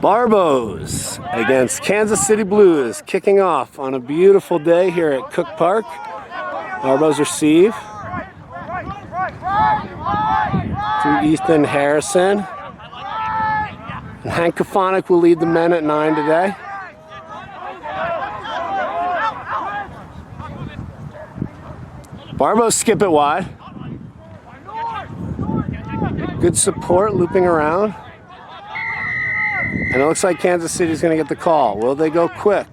Barbos against Kansas City Blues, kicking off on a beautiful day here at Cook Park. Barbos receive to Ethan Harrison. And Hank Kafonic will lead the men at 9 today. Barbos skip it wide. Good support, looping around. And it looks like Kansas City's going to get the call. Will they go quick?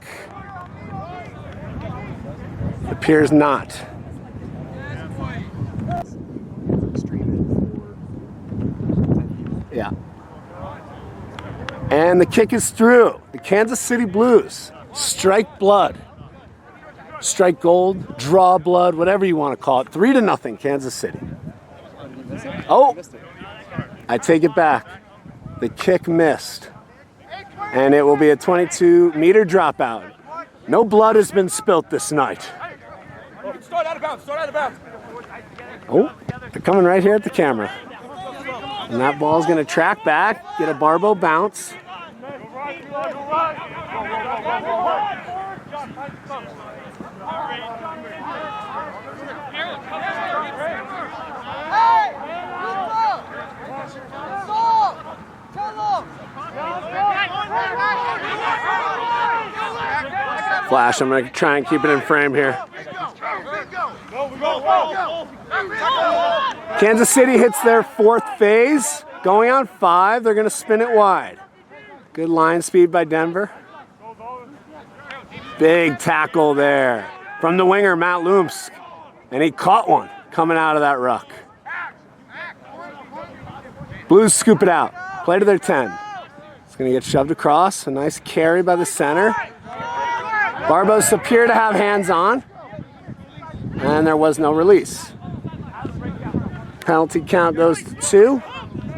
It appears not. Yeah. And the kick is through. The Kansas City Blues strike blood. Strike gold, draw blood, whatever you want to call it. 3-0, Kansas City. Oh, I take it back. The kick missed. And it will be a 22-meter dropout. No blood has been spilt this night. Start out of bounds, start out of bounds. Oh, they're coming right here at the camera. And that ball's going to track back, get a Barbo bounce. Flash, I'm going to try and keep it in frame here. Kansas City hits their 4th phase. Going on 5, they're going to spin it wide. Good line speed by Denver. Big tackle there from the winger, Matt Loomsk. And he caught one coming out of that ruck. Blues scoop it out. Play to their 10. It's going to get shoved across. A nice carry by the center. Barbos appear to have hands on. And there was no release. Penalty count goes to 2.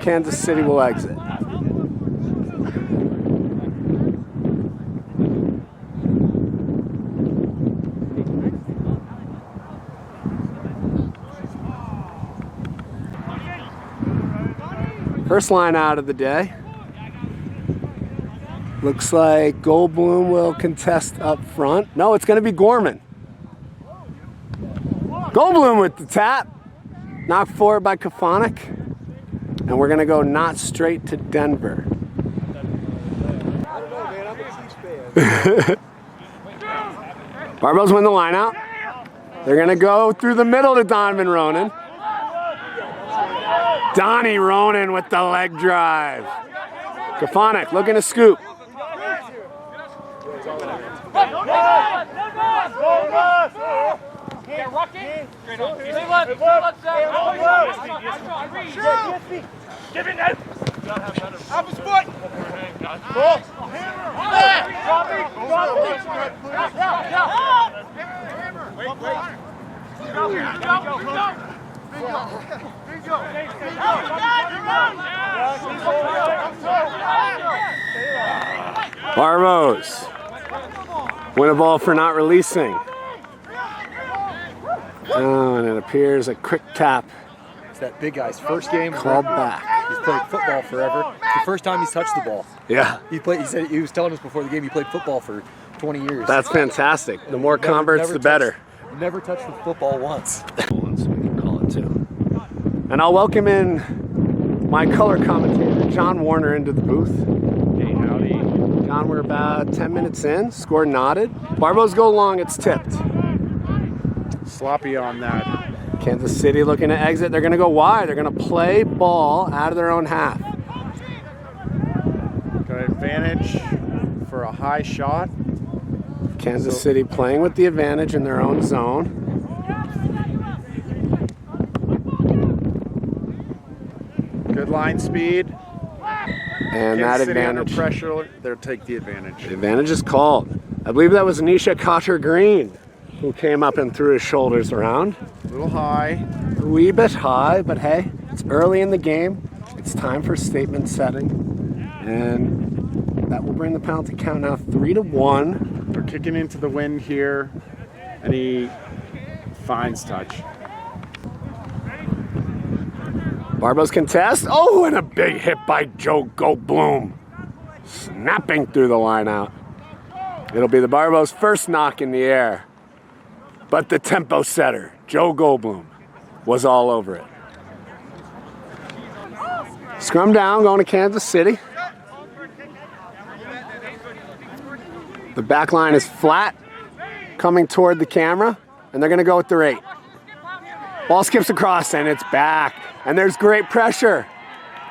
Kansas City will exit. First line out of the day. Looks like Goldblum will contest up front. No, it's going to be Gorman. Goldblum with the tap. Knocked forward by Kafonic. And we're going to go not straight to Denver. Barbos win the line out. They're going to go through the middle to Donovan Ronan. Donnie Ronan with the leg drive. Kafonic looking to scoop. Barbos win a ball for not releasing. Oh, and it appears a quick tap. It's that big guy's first game. Called back. He's played football forever. It's the first time he's touched the ball. Yeah. He said he was telling us before the game he played football for 20 years. That's fantastic. The more converts, the better. Never touched the football once. So we can call it too. And I'll welcome in my color commentator, John Warner, into the booth. Hey, howdy. John, we're about 10 minutes in. Score nodded. Barbos go long. It's tipped. Sloppy on that. Kansas City looking to exit. They're going to go wide. They're going to play ball out of their own half. Got an advantage for a high shot. Kansas City playing with the advantage in their own zone. Good line speed. And that Kansas City under advantage. pressure, they'll take the advantage. The advantage is called. I believe that was Nisha Cotter-Green who came up and threw his shoulders around. A little high. A wee bit high, but hey, it's early in the game. It's time for statement setting. And that will bring the penalty count now 3-1. They're kicking into the wind here. And he finds touch. Barbos contest. Oh, and a big hit by Joe Goldblum. snapping through the line out. It'll be the Barbos' first knock in the air. But the tempo setter, Joe Goldblum, was all over it. Scrum down, going to Kansas City. The back line is flat, coming toward the camera, and they're going to go with their 8. Ball skips across, and it's back. And there's great pressure.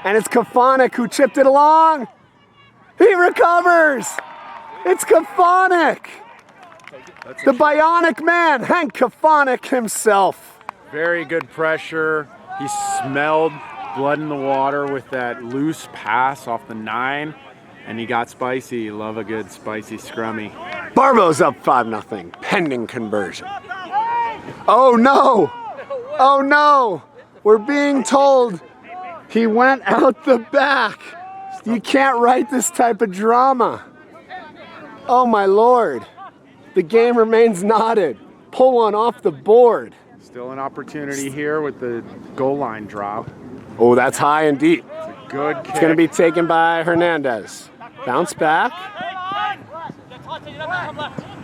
And it's Kafanik who chipped it along. He recovers. It's Kafanik. The bionic man, Hank Kafanik himself. Very good pressure. He smelled blood in the water with that loose pass off the 9, and he got spicy. Love a good spicy scrummy. Barbos up 5-0, pending conversion. Oh no! Oh no! We're being told he went out the back. You can't write this type of drama. Oh my Lord. The game remains knotted. Pull one off the board. Still an opportunity here with the goal line drop. Oh, that's high and deep. It's a good kick. It's going to be taken by Hernandez. Bounce back.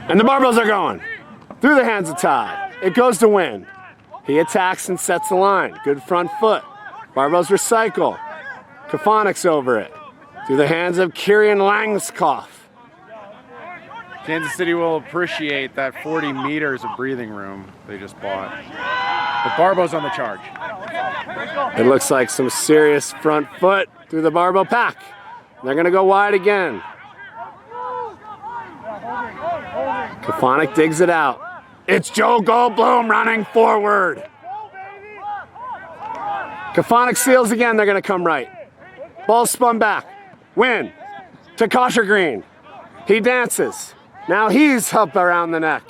And the Barbos are going. Through the hands of Todd. It goes to Wynn. He attacks and sets the line. Good front foot. Barbos recycle. Kafanik's over it. Through the hands of Kieran Langskoff. Kansas City will appreciate that 40 meters of breathing room they just bought. The Barbos on the charge. It looks like some serious front foot through the Barbo pack. They're going to go wide again. Kafanik digs it out. It's Joe Goldblum running forward. Kafanik seals again. They're going to come right. Ball spun back. Win to Kosher Green. He dances. Now he's up around the neck.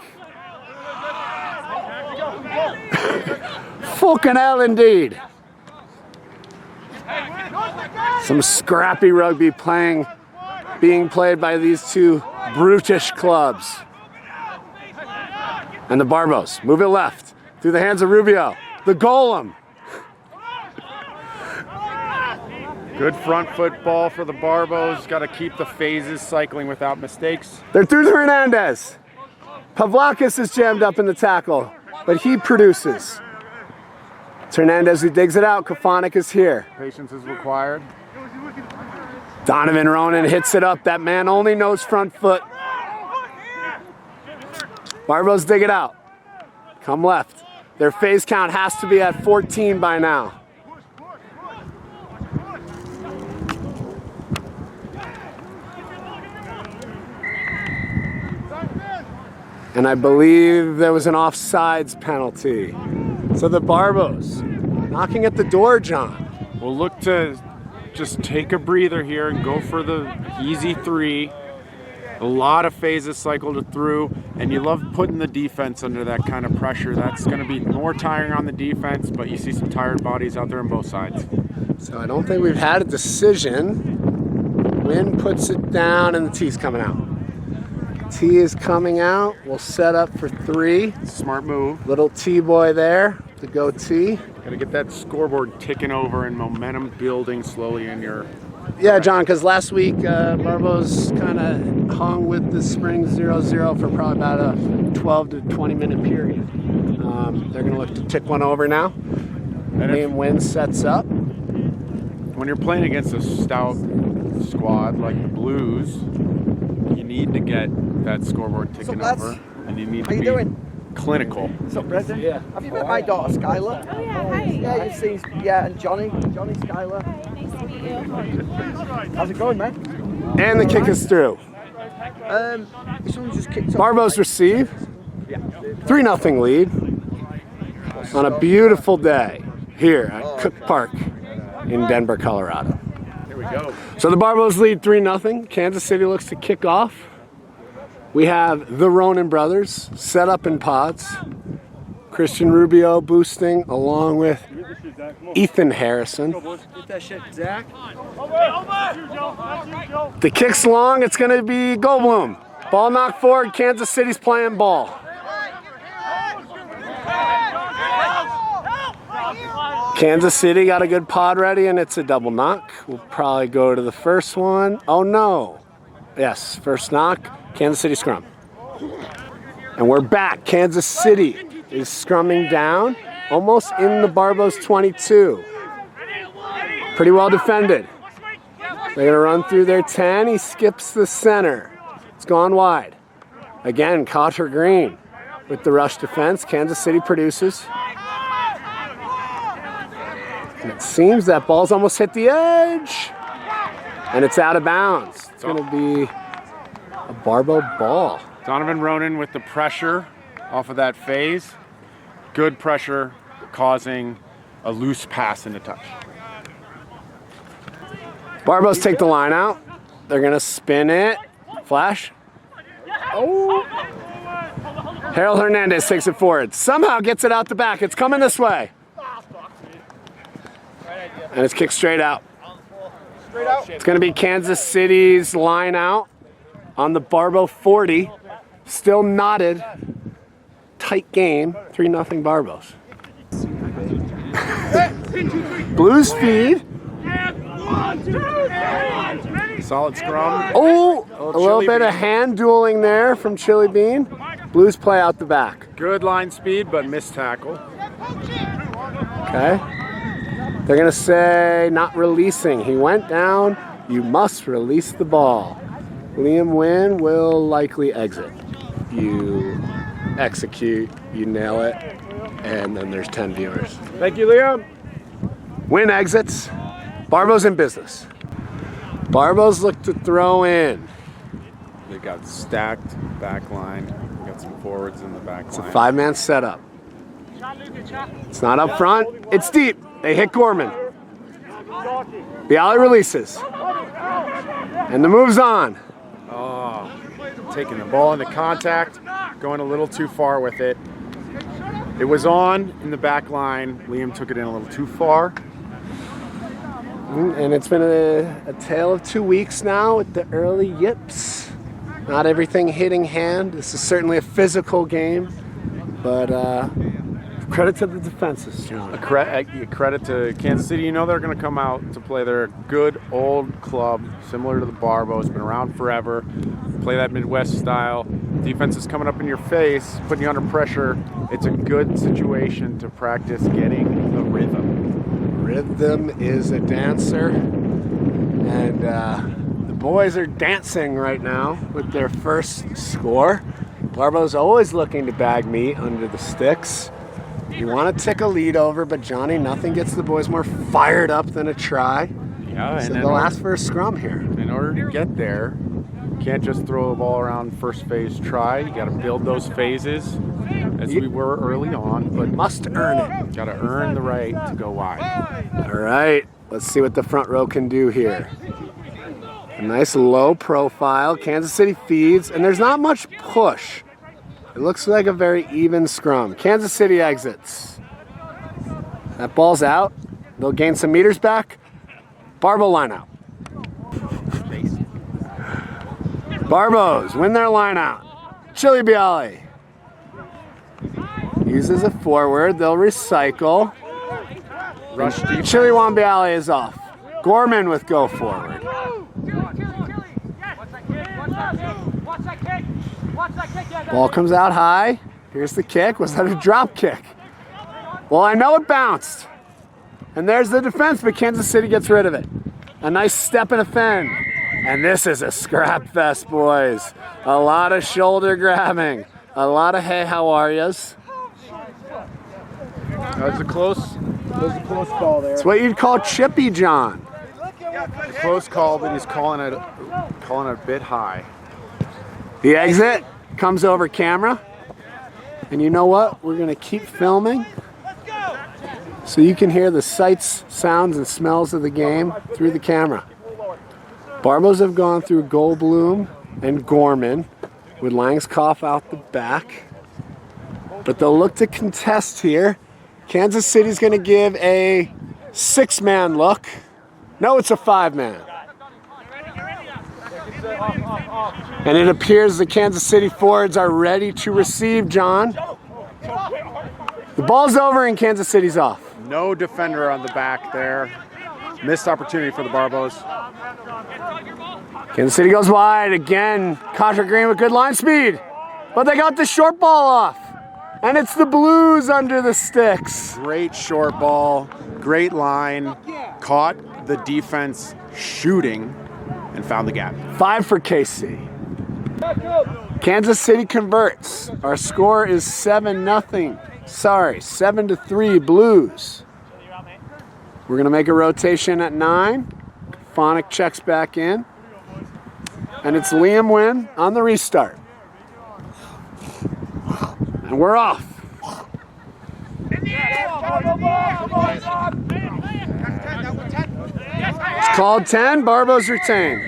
Fucking hell indeed. Some scrappy rugby being played by these two brutish clubs. And the Barbos move it left through the hands of Rubio. The Golem. Good front football for the Barbos. Got to keep the phases cycling without mistakes. They're through to Hernandez. Pavlakis is jammed up in the tackle, but he produces. It's Hernandez who digs it out. Kafanik is here. Patience is required. Donovan Ronan hits it up. That man only knows front foot. Barbos dig it out. Come left. Their phase count has to be at 14 by now. And I believe there was an offsides penalty. So the Barbos knocking at the door, John. We'll look to just take a breather here and go for the easy 3. A lot of phases cycled through, and you love putting the defense under that kind of pressure. That's going to be more tiring on the defense, but you see some tired bodies out there on both sides. So I don't think we've had a decision. Wynn puts it down, and the T's coming out. T is coming out. We'll set up for 3. Smart move. Little T-boy there, the goatee. Got to get that scoreboard ticking over and momentum building slowly in your... Yeah, John, because last week Barbos kind of hung with the spring 0-0 for probably about a 12 to 20 minute period. They're going to look to tick one over now. Liam Wynn sets up. When you're playing against a stout squad like the Blues, you need to get that scoreboard ticking over, and you need to be clinical. What's up, Brendan? Yeah. Have you met my daughter, Skylar? Oh, yeah, hi. Yeah, you've seen, and Johnny, Skylar. Nice to meet you. How's it going, man? And the kick is through. Someone just kicked off. Barbos receive. 3-0 lead on a beautiful day here at Cook Park in Denver, Colorado. Here we go. So the Barbos lead 3-0. Kansas City looks to kick off. We have the Ronan brothers set up in pods. Christian Rubio boosting along with Ethan Harrison. Get that shit, Zach. The kick's long. It's going to be Goldblum. Ball knocked forward. Kansas City's playing ball. Kansas City got a good pod ready, and it's a double knock. We'll probably go to the first one. Oh no. Yes, first knock, Kansas City scrum. And we're back. Kansas City is scrumming down, almost in the Barbos 22. Pretty well defended. They're gonna run through their 10. He skips the center. It's gone wide. Again, Cotter Green with the rush defense. Kansas City produces. And it seems that ball's almost hit the edge. And it's out of bounds. It's gonna be a Barbo ball. Donovan Ronan with the pressure off of that phase. Good pressure causing a loose pass into touch. Barbos take the line out. They're gonna spin it. Flash. Oh. Harold Hernandez takes it forward. Somehow gets it out the back. It's coming this way. And it's kicked straight out. It's gonna be Kansas City's line out on the Barbo 40. Still knotted. Tight game. 3-0 Barbos. Blues feed. Solid scrum. Oh, a little bit of hand dueling there from Chili Bean. Blues play out the back. Good line speed, but missed tackle. Okay. They're going to say not releasing. He went down. You must release the ball. Liam Wynn will likely exit. You execute, you nail it, and then there's 10 viewers. Thank you, Liam. Wynn exits. Barbos in business. Barbos look to throw in. They got stacked back line. We got some forwards in the back It's a line. 5-man setup. It's not up front. It's deep. They hit Gorman. Bialy releases. And the move's on. Oh, taking the ball into contact, going a little too far with it. It was on in the back line. Liam took it in a little too far. And it's been a tale of 2 weeks now with the early yips. Not everything hitting hand. This is certainly a physical game, but credit to the defenses, John. Credit to Kansas City. You know they're going to come out to play their good old club, similar to the Barbos. Been around forever. Play that Midwest style. Defense is coming up in your face, putting you under pressure. It's a good situation to practice getting the rhythm. Rhythm is a dancer, and the boys are dancing right now with their first score. Barbos always looking to bag meat under the sticks. You want to tick a lead over, but Johnny, nothing gets the boys more fired up than a try. Yeah, So and they'll ask for a scrum here. in order to get there, you can't just throw the ball around first phase try. You got to build those phases as we were early on, but Must earn it. got to earn the right to go wide. All right, let's see what the front row can do here. A nice low profile. Kansas City feeds, and there's not much push. It looks like a very even scrum. Kansas City exits. That ball's out. They'll gain some meters back. Barbo line out. Barbos win their line out. Chili Bialy uses a forward. They'll recycle. Rush deep. Chili Bialy is off. Gorman with go forward. Ball comes out high. Here's the kick. Was that a drop kick? Well, I know it bounced. And there's the defense, but Kansas City gets rid of it. A nice step and a fend. And this is a scrap fest, boys. A lot of shoulder grabbing. A lot of hey, how are yas? That was a close call there. It's what you'd call chippy, John. Close call, but he's calling it a bit high. The exit comes over camera. And you know what? We're going to keep filming so you can hear the sights, sounds, and smells of the game through the camera. Barbos have gone through Goldblum and Gorman with Langskoff out the back. But they'll look to contest here. Kansas City's going to give a 6-man look. No, it's a 5-man. And it appears the Kansas City forwards are ready to receive, John. The ball's over and Kansas City's off. No defender on the back there. Missed opportunity for the Barbos. Kansas City goes wide again. Contra Green with good line speed. But they got the short ball off. And it's the Blues under the sticks. Great short ball, great line. Caught the defense shooting and found the gap. 5 for KC. Kansas City converts. Our score is 7-0. Sorry, 7-3 Blues. We're gonna make a rotation at 9. Phonic checks back in. And it's Liam Wynn on the restart. And we're off. It's called 10, Barbos retained.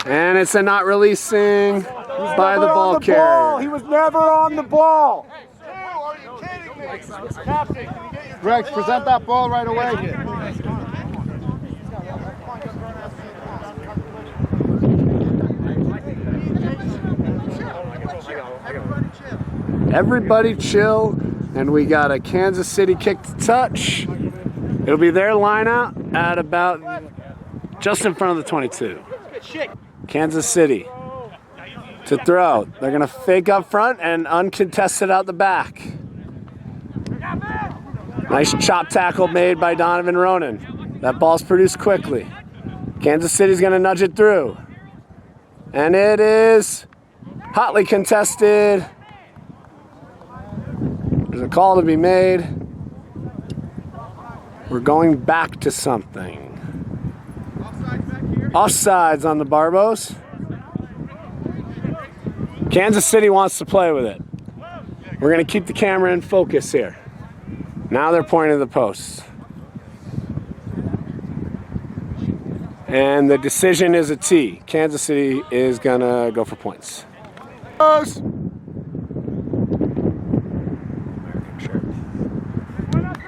And it's a not releasing by the ball carrier. He was never on the ball. Are you kidding me? Rex, present that ball right away. Everybody chill, and we got a Kansas City kick to touch. It'll be their line out at about just in front of the 22. Kansas City to throw. They're gonna fake up front and uncontested out the back. Nice chop tackle made by Donovan Ronan. That ball's produced quickly. Kansas City's gonna nudge it through. And it is hotly contested. There's a call to be made. We're going back to something. Offsides on the Barbos. Kansas City wants to play with it. We're going to keep the camera in focus here. Now they're pointing to the posts. And the decision is a T. Kansas City is going to go for points.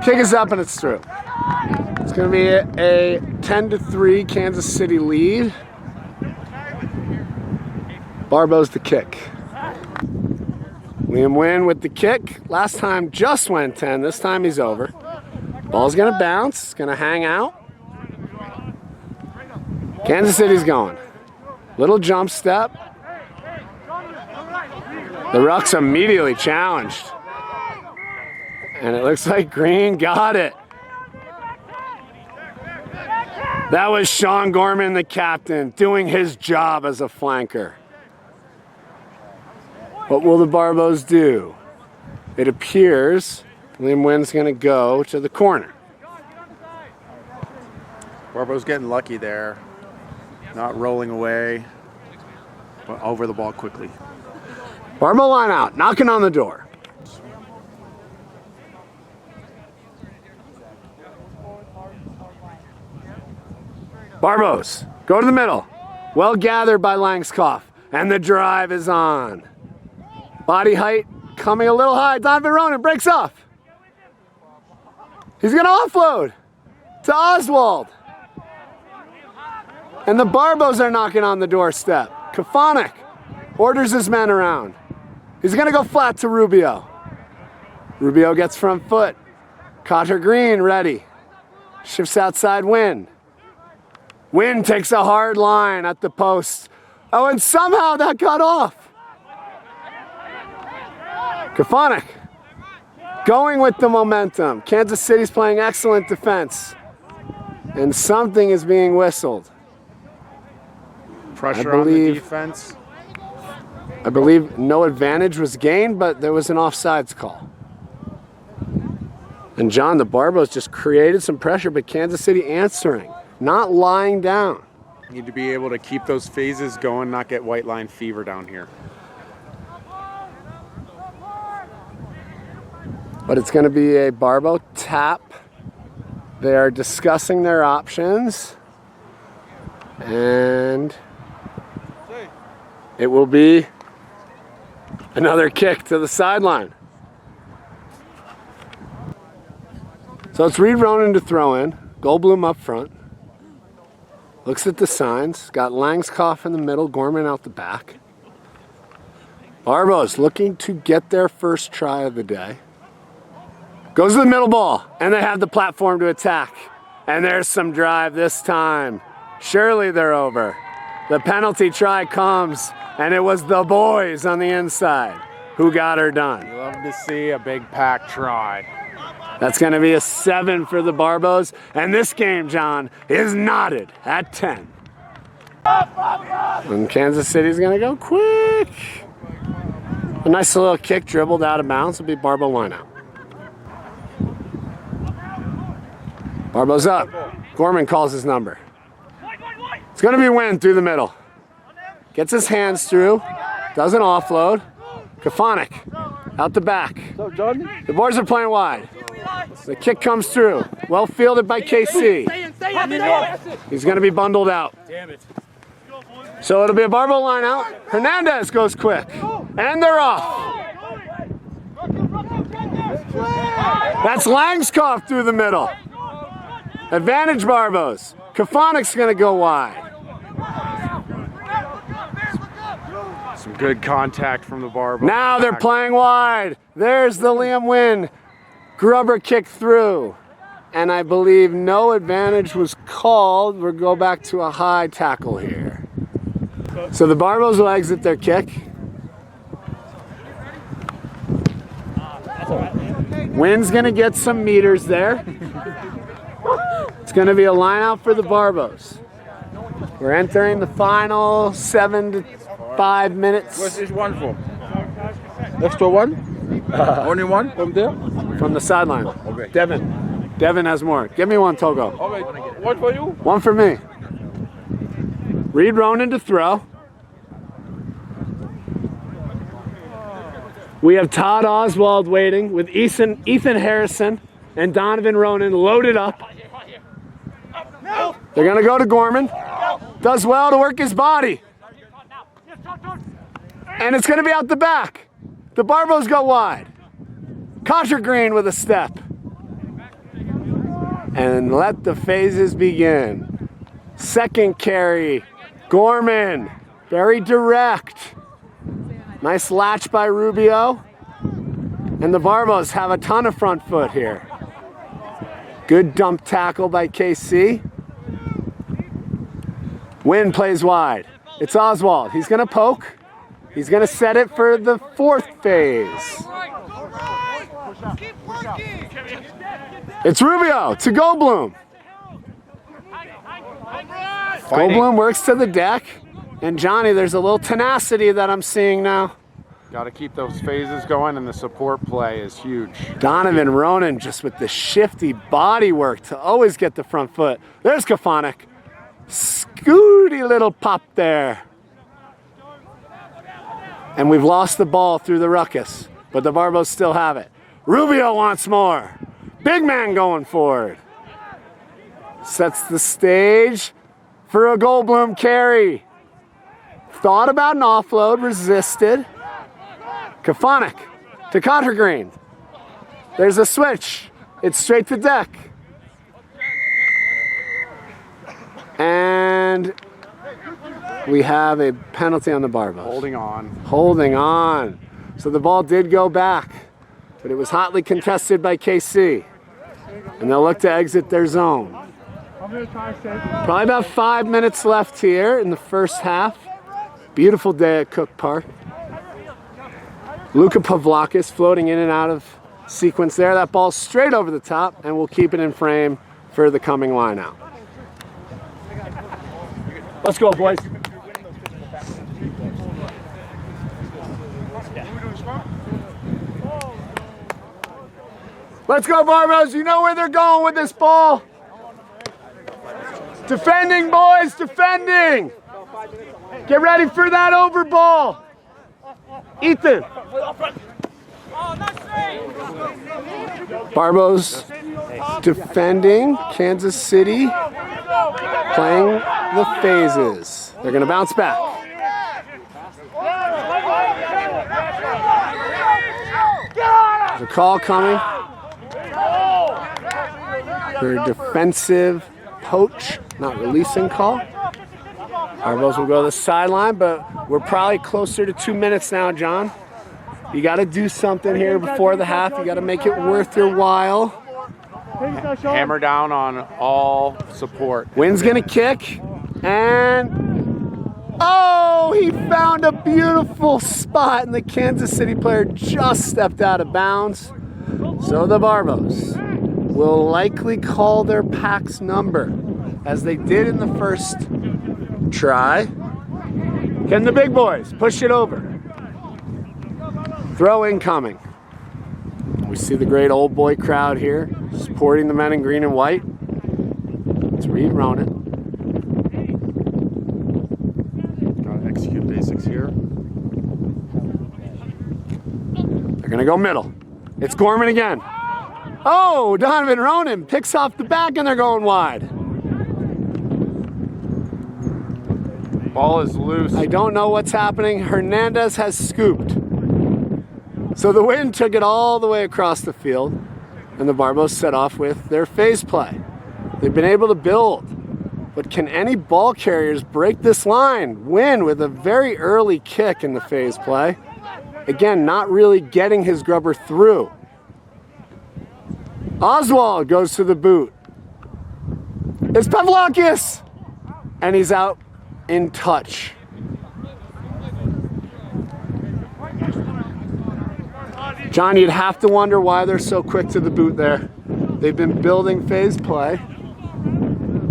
Kick is up and it's through. It's going to be a 10-3 Kansas City lead. Barbos the kick. Liam Wynn with the kick. Last time just went 10. This time he's over. Ball's going to bounce. It's going to hang out. Kansas City's going. Little jump step. The Rucks immediately challenged. And it looks like Green got it. That was Sean Gorman, the captain, doing his job as a flanker. What will the Barbos do? It appears Liam Wynn's going to go to the corner. Barbos getting lucky there. Not rolling away, but over the ball quickly. Barbo line out, knocking on the door. Barbos, go to the middle. Well gathered by Langskoff. And the drive is on. Body height coming a little high. Donovan Ronan breaks off. He's going to offload to Oswald. And the Barbos are knocking on the doorstep. Kafonic orders his men around. He's going to go flat to Rubio. Rubio gets front foot. Cotter Green ready. Shifts outside Wynn. Wynn takes a hard line at the post. Oh, and somehow that got off. Kafonic going with the momentum. Kansas City's playing excellent defense. And something is being whistled. Pressure on the defense. I believe no advantage was gained, but there was an offsides call. And John, the Barbos just created some pressure, but Kansas City answering, not lying down. Need to be able to keep those phases going, not get white line fever down here. But it's going to be a Barbo tap. They are discussing their options. And it will be another kick to the sideline. So it's Reed Ronan to throw in. Goldblum up front. Looks at the signs. Got Langskoff in the middle, Gorman out the back. Barbos looking to get their first try of the day. Goes to the middle ball, and they have the platform to attack. And there's some drive this time. Surely they're over. The penalty try comes, and it was the boys on the inside who got her done. You love to see a big pack try. That's going to be a 7 for the Barbos. And this game, John, is knotted at 10. And Kansas City's going to go quick. A nice little kick dribbled out of bounds will be Barbo lineout. Barbo's up. Gorman calls his number. It's going to be Wynn through the middle. Gets his hands through. Doesn't offload. Kafonik out the back. The boys are playing wide. The kick comes through. Well fielded by KC. He's going to be bundled out. So it'll be a Barbo line out. Hernandez goes quick. And they're off. That's Langskov through the middle. Advantage Barbos. Kafonik's going to go wide. Some good contact from the Barbos. Now they're playing wide. There's the Liam Wynn. Grubber kick through. And I believe no advantage was called. We'll go back to a high tackle here. So the Barbos will exit their kick. Wynn's going to get some meters there. It's going to be a line out for the Barbos. We're entering the final 7 to 5 minutes. What's this one for? Extra one? Only one from there? From the sideline. Okay. Devin has more. Give me one, Togo. Okay. One for you? One for me. Reed Ronan to throw. We have Todd Oswald waiting with Ethan Harrison and Donovan Ronan loaded up. They're going to go to Gorman. Does well to work his body. And it's going to be out the back. The Barbos go wide. Green with a step. And let the phases begin. Second carry. Gorman. Very direct. Nice latch by Rubio. And the Barbos have a ton of front foot here. Good dump tackle by KC. Wynn plays wide. It's Oswald. He's going to poke. He's going to set it for the fourth phase. It's Rubio to Goldblum. Goldblum works to the deck. And Johnny, there's a little tenacity that I'm seeing now. Got to keep those phases going, and the support play is huge. Donovan Ronan just with the shifty body work to always get the front foot. There's Kafonik. Scooty little pop there. And we've lost the ball through the ruckus, but the Barbos still have it. Rubio wants more. Big man going forward. Sets the stage for a Goldblum carry. Thought about an offload, resisted. Kafonik to Green. There's a switch. It's straight to deck. And we have a penalty on the Barbos. Holding on. Holding on. So the ball did go back, but it was hotly contested by KC. And they'll look to exit their zone. Probably about 5 minutes left here in the first half. Beautiful day at Cook Park. Luka Pavlakis floating in and out of sequence there. That ball's straight over the top, and we'll keep it in frame for the coming line out. Let's go, boys. Let's go, Barbos. You know where they're going with this ball. Defending, boys, defending. Get ready for that over ball. Ethan. Barbos defending. Kansas City playing the phases. They're going to bounce back. There's a call coming for a defensive poach, not releasing call. Barbos will go to the sideline, but we're probably closer to 2 minutes now, John. You got to do something here before the half. You got to make it worth your while. Hammer down on all support. Wynn's gonna kick, and oh, he found a beautiful spot, and the Kansas City player just stepped out of bounds. So the Barbos will likely call their pack's number, as they did in the first try. Can the big boys push it over? Throw incoming. We see the great old boy crowd here, supporting the men in green and white. It's Reed Ronan. Gotta execute basics here. They're gonna go middle. It's Gorman again. Oh, Donovan Ronan picks off the back and they're going wide. Ball is loose. I don't know what's happening. Hernandez has scooped. So the wind took it all the way across the field, and the Barbos set off with their phase play. They've been able to build, but can any ball carriers break this line? Win with a very early kick in the phase play. Again, not really getting his grubber through. Oswald goes to the boot. It's Pavlakis! And he's out in touch. John, you'd have to wonder why they're so quick to the boot there. They've been building phase play,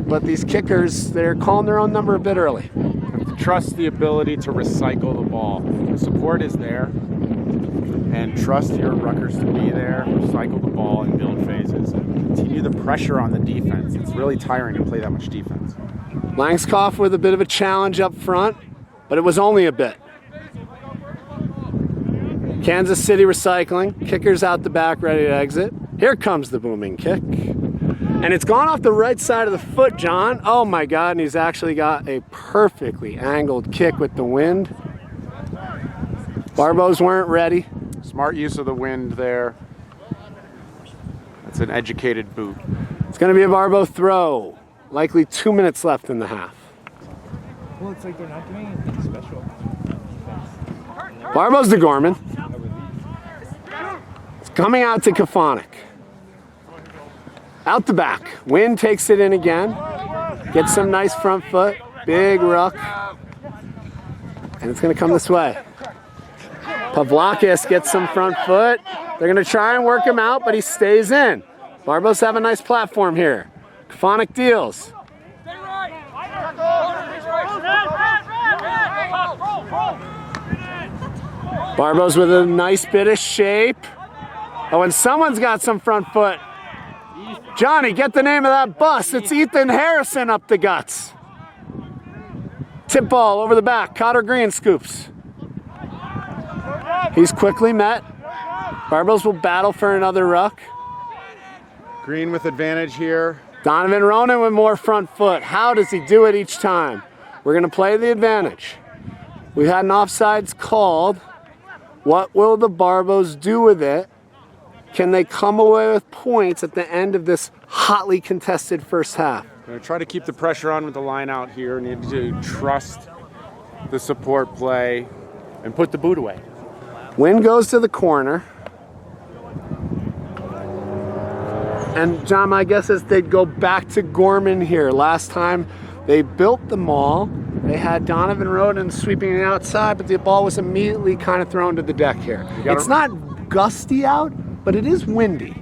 but these kickers, they're calling their own number a bit early. You have to trust the ability to recycle the ball. The support is there, and trust your ruckers to be there, recycle the ball, and build phases. And continue the pressure on the defense. It's really tiring to play that much defense. Langskoff with a bit of a challenge up front, but it was only a bit. Kansas City recycling, kickers out the back, ready to exit. Here comes the booming kick. And it's gone off the right side of the foot, John. Oh my God, and he's actually got a perfectly angled kick with the wind. Barbos weren't ready. Smart use of the wind there. That's an educated boot. It's gonna be a Barbo throw. Likely 2 minutes left in the half. Well, it's like they're not doing anything special. Barbos to Gorman. It's coming out to Kafonik. Out the back. Wynn takes it in again. Gets some nice front foot. Big ruck. And it's going to come this way. Pavlakis gets some front foot. They're going to try and work him out, but he stays in. Barbos have a nice platform here. Kafonik deals. Barbos with a nice bit of shape. Oh, and someone's got some front foot. Johnny, get the name of that bus. It's Ethan Harrison up the guts. Tip ball over the back. Cotter Green scoops. He's quickly met. Barbos will battle for another ruck. Green with advantage here. Donovan Ronan with more front foot. How does he do it each time? We're going to play the advantage. We had an offsides called. What will the Barbos do with it? Can they come away with points at the end of this hotly contested first half? Going to try to keep the pressure on with the line out here. Need to trust the support play and put the boot away. Wynn goes to the corner. And John, my guess is they'd go back to Gorman here. Last time they built the maul. They had Donovan Ronan sweeping it outside, but the ball was immediately kind of thrown to the deck here. It's not gusty out, but it is windy.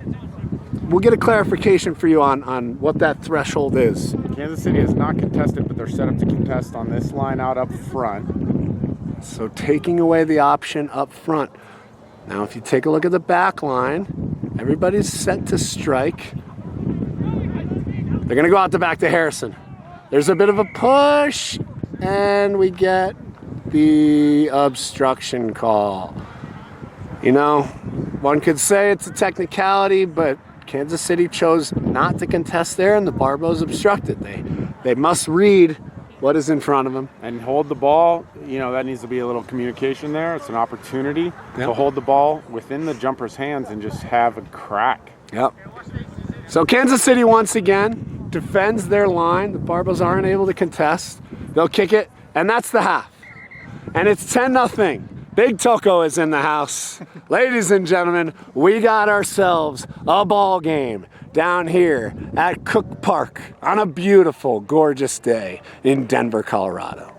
We'll get a clarification for you on what that threshold is. Kansas City is not contested, but they're set up to contest on this line out up front. So taking away the option up front. Now if you take a look at the back line, everybody's set to strike. They're going to go out the back to Harrison. There's a bit of a push, and we get the obstruction call. You know, one could say it's a technicality, but Kansas City chose not to contest there, and the Barbos obstructed. They must read what is in front of them. And hold the ball, you know, that needs to be a little communication there. It's an opportunity to hold the ball within the jumper's hands and just have a crack. Yep. So Kansas City once again defends their line. The Barbos aren't able to contest. They'll kick it, and that's the half. And it's 10-0. Big Toco is in the house. Ladies and gentlemen, we got ourselves a ball game down here at Cook Park on a beautiful, gorgeous day in Denver, Colorado.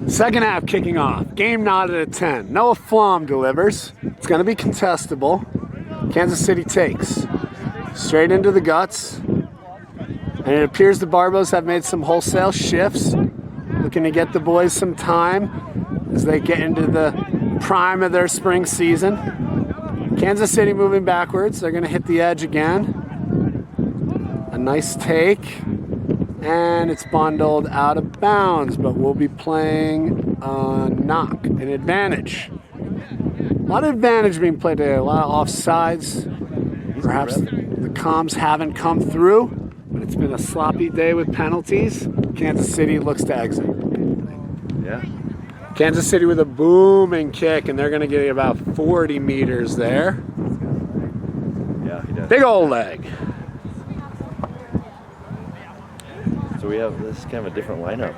Second half kicking off. Game knotted at 10. Noah Flom delivers. It's going to be contestable. Kansas City takes. Straight into the guts. And it appears the Barbos have made some wholesale shifts. Looking to get the boys some time as they get into the prime of their spring season. Kansas City moving backwards. They're going to hit the edge again. A nice take. And it's bundled out of bounds, but we'll be playing a knock, an advantage. A lot of advantage being played today, a lot of offsides. Perhaps the comms haven't come through, but it's been a sloppy day with penalties. Kansas City looks to exit. Yeah. Kansas City with a booming kick, and they're going to get about 40 meters there. Yeah, he does. Big old leg. So we have this kind of a different lineup.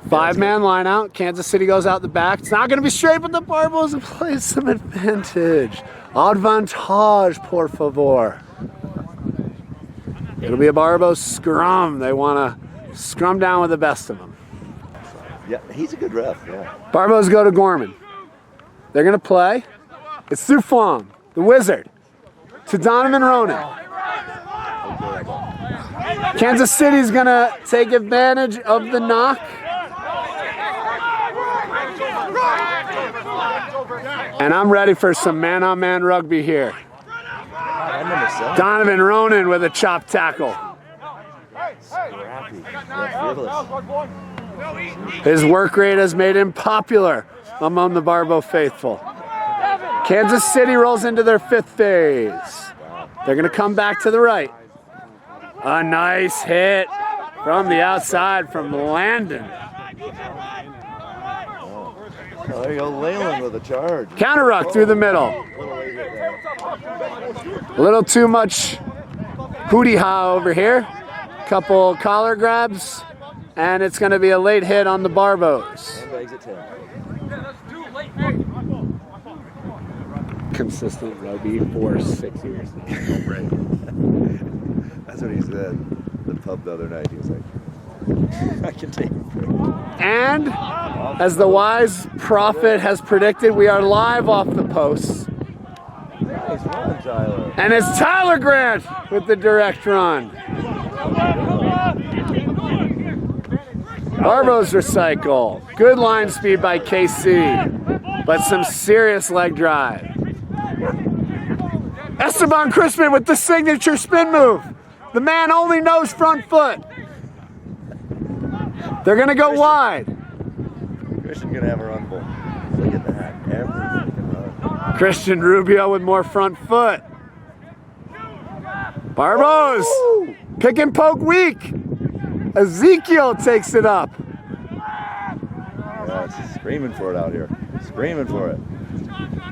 Five-man line out. Kansas City goes out the back. It's not going to be straight, but the Barbos play some advantage. Advantage, por favor. It'll be a Barbos scrum. They want to scrum down with the best of them. Yeah, he's a good ref, yeah. Barbos go to Gorman. They're going to play. It's through Flom, the wizard, to Donovan Ronan. Kansas City's going to take advantage of the knock. And I'm ready for some man-on-man rugby here. Donovan Ronan with a chop tackle. His work rate has made him popular among the Barbo faithful. Kansas City rolls into their fifth phase. They're going to come back to the right. A nice hit from the outside from Landon. Oh, there you go, Leyland with a charge. Counter ruck through the middle. A little too much hootie-ha over here. Couple collar grabs, and it's going to be a late hit on the Barbos. Consistent rugby for 6 years. That's what he said at the pub the other night. He was like, I can take it. And as the wise prophet has predicted, we are live off the posts. Nice run, Tyler. And it's Tyler Grant with the direct run. Barbos recycle. Good line speed by KC, but some serious leg drive. Esteban Crispin with the signature spin move. The man only knows front foot. They're going to go wide. Christian's going to have a run bull. Look at that. Every Christian Rubio with more front foot. Barbos, pick and poke weak. Ezekiel takes it up. Yeah, it's screaming for it out here. Screaming for it.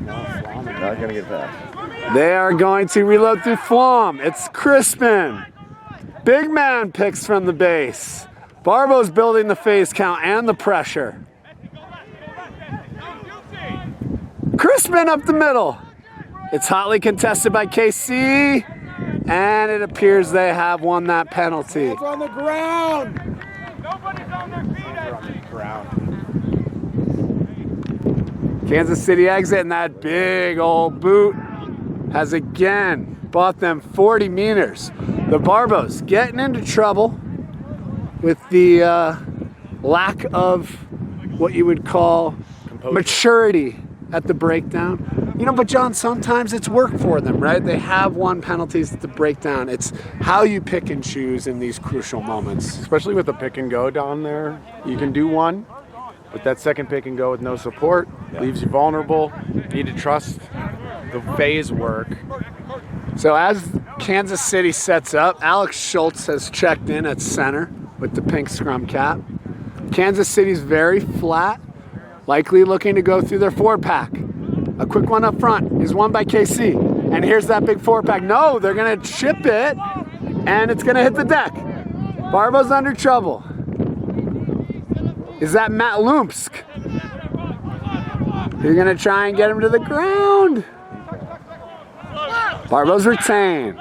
Not going to get past. They are going to reload through Flom. It's Crispin. Big man picks from the base. Barbos building the phase count and the pressure. Crispin up the middle. It's hotly contested by KC, and it appears they have won that penalty. It's on the ground. Nobody's on their feet. Kansas City exit, and that big old boot has again bought them 40 meters. The Barbos getting into trouble with the lack of what you would call maturity at the breakdown. You know, but John, sometimes it's work for them, right? They have won penalties at the breakdown. It's how you pick and choose in these crucial moments. Especially with the pick and go down there. You can do one, but that second pick and go with no support leaves you vulnerable. You need to trust the phase work. So as Kansas City sets up, Alex Schultz has checked in at center with the pink scrum cap. Kansas City's very flat, likely looking to go through their four-pack. A quick one up front is won by KC. And here's that big four-pack. No, they're going to chip it, and it's going to hit the deck. Barbos under trouble. is that Matt Lumpsk. You're gonna try and get him to the ground. Barbos retain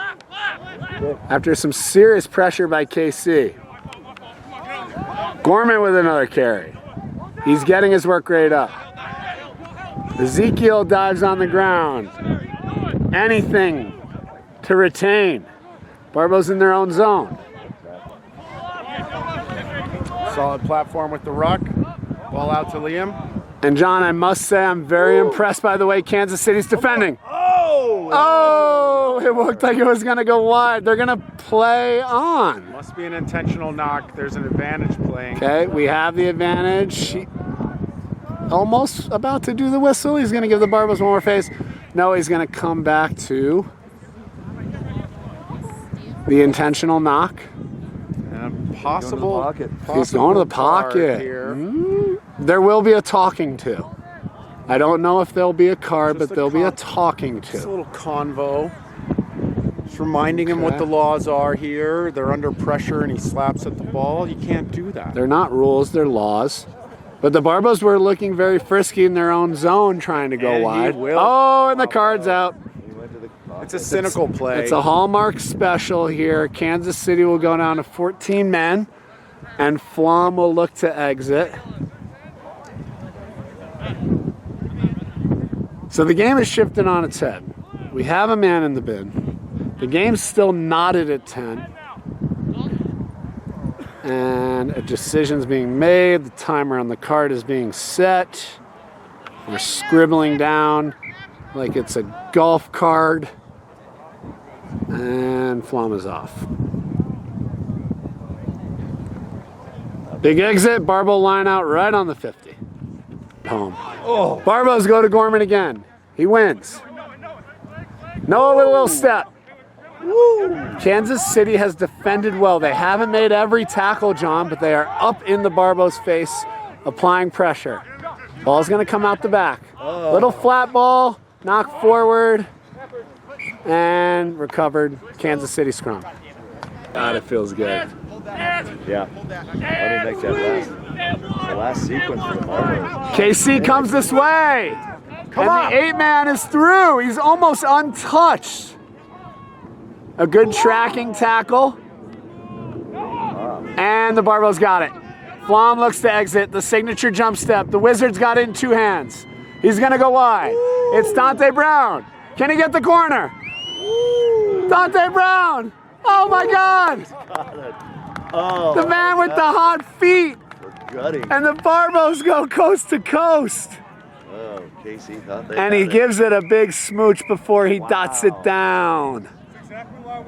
after some serious pressure by KC. Gorman with another carry. He's getting his work rate up. Ezekiel dives on the ground. Anything to retain. Barbos in their own zone. Solid platform with the ruck. Ball out to Liam. And John, I must say I'm very impressed by the way Kansas City's defending. Oh, it looked like it was going to go wide. They're going to play on. Must be an intentional knock. There's an advantage playing. Okay, we have the advantage. Almost about to do the whistle. He's going to give the Barbos one more face. No, he's going to come back to the intentional knock. And possible. He's going to the pocket. Here. There will be a talking to. I don't know if there'll be a card, but there'll be a talking to. Just a little convo. Just reminding him what the laws are here. They're under pressure and he slaps at the ball. You can't do that. They're not rules, they're laws. But the Barbos were looking very frisky in their own zone trying to go And he wide. will. Oh, and the card's out. He It's a cynical play. It's a Hallmark special here. Kansas City will go down to 14 men, and Flom will look to exit. So the game is shifted on its head. We have a man in the bin. The game's still knotted at 10. And a decision's being made. The timer on the card is being set. We're scribbling down like it's a golf card. And Flom is off. Big exit. Barbo line out right on the 50. Home. Oh. Barbos go to Gorman again. He wins. Noah with a little step. Woo. Kansas City has defended well. They haven't made every tackle, John, but they are up in the Barbos' face, applying pressure. Ball's going to come out the back. Little flat ball, knock forward, and recovered. Kansas City scrum. God, it feels good. Yeah. I mean, the last sequence for the Barbos. KC comes this way. And the 8-man is through. He's almost untouched. A good tracking tackle. And the Barbos got it. Flom looks to exit. The signature jump step. The Wizards got it in 2 hands. He's going to go wide. It's Dante Brown. Can he get the corner? Dante Brown. Oh, my God. The man with the hot feet. And the Barbos go coast to coast. Oh, Casey thought they And he gives it a big smooch before he dots it down.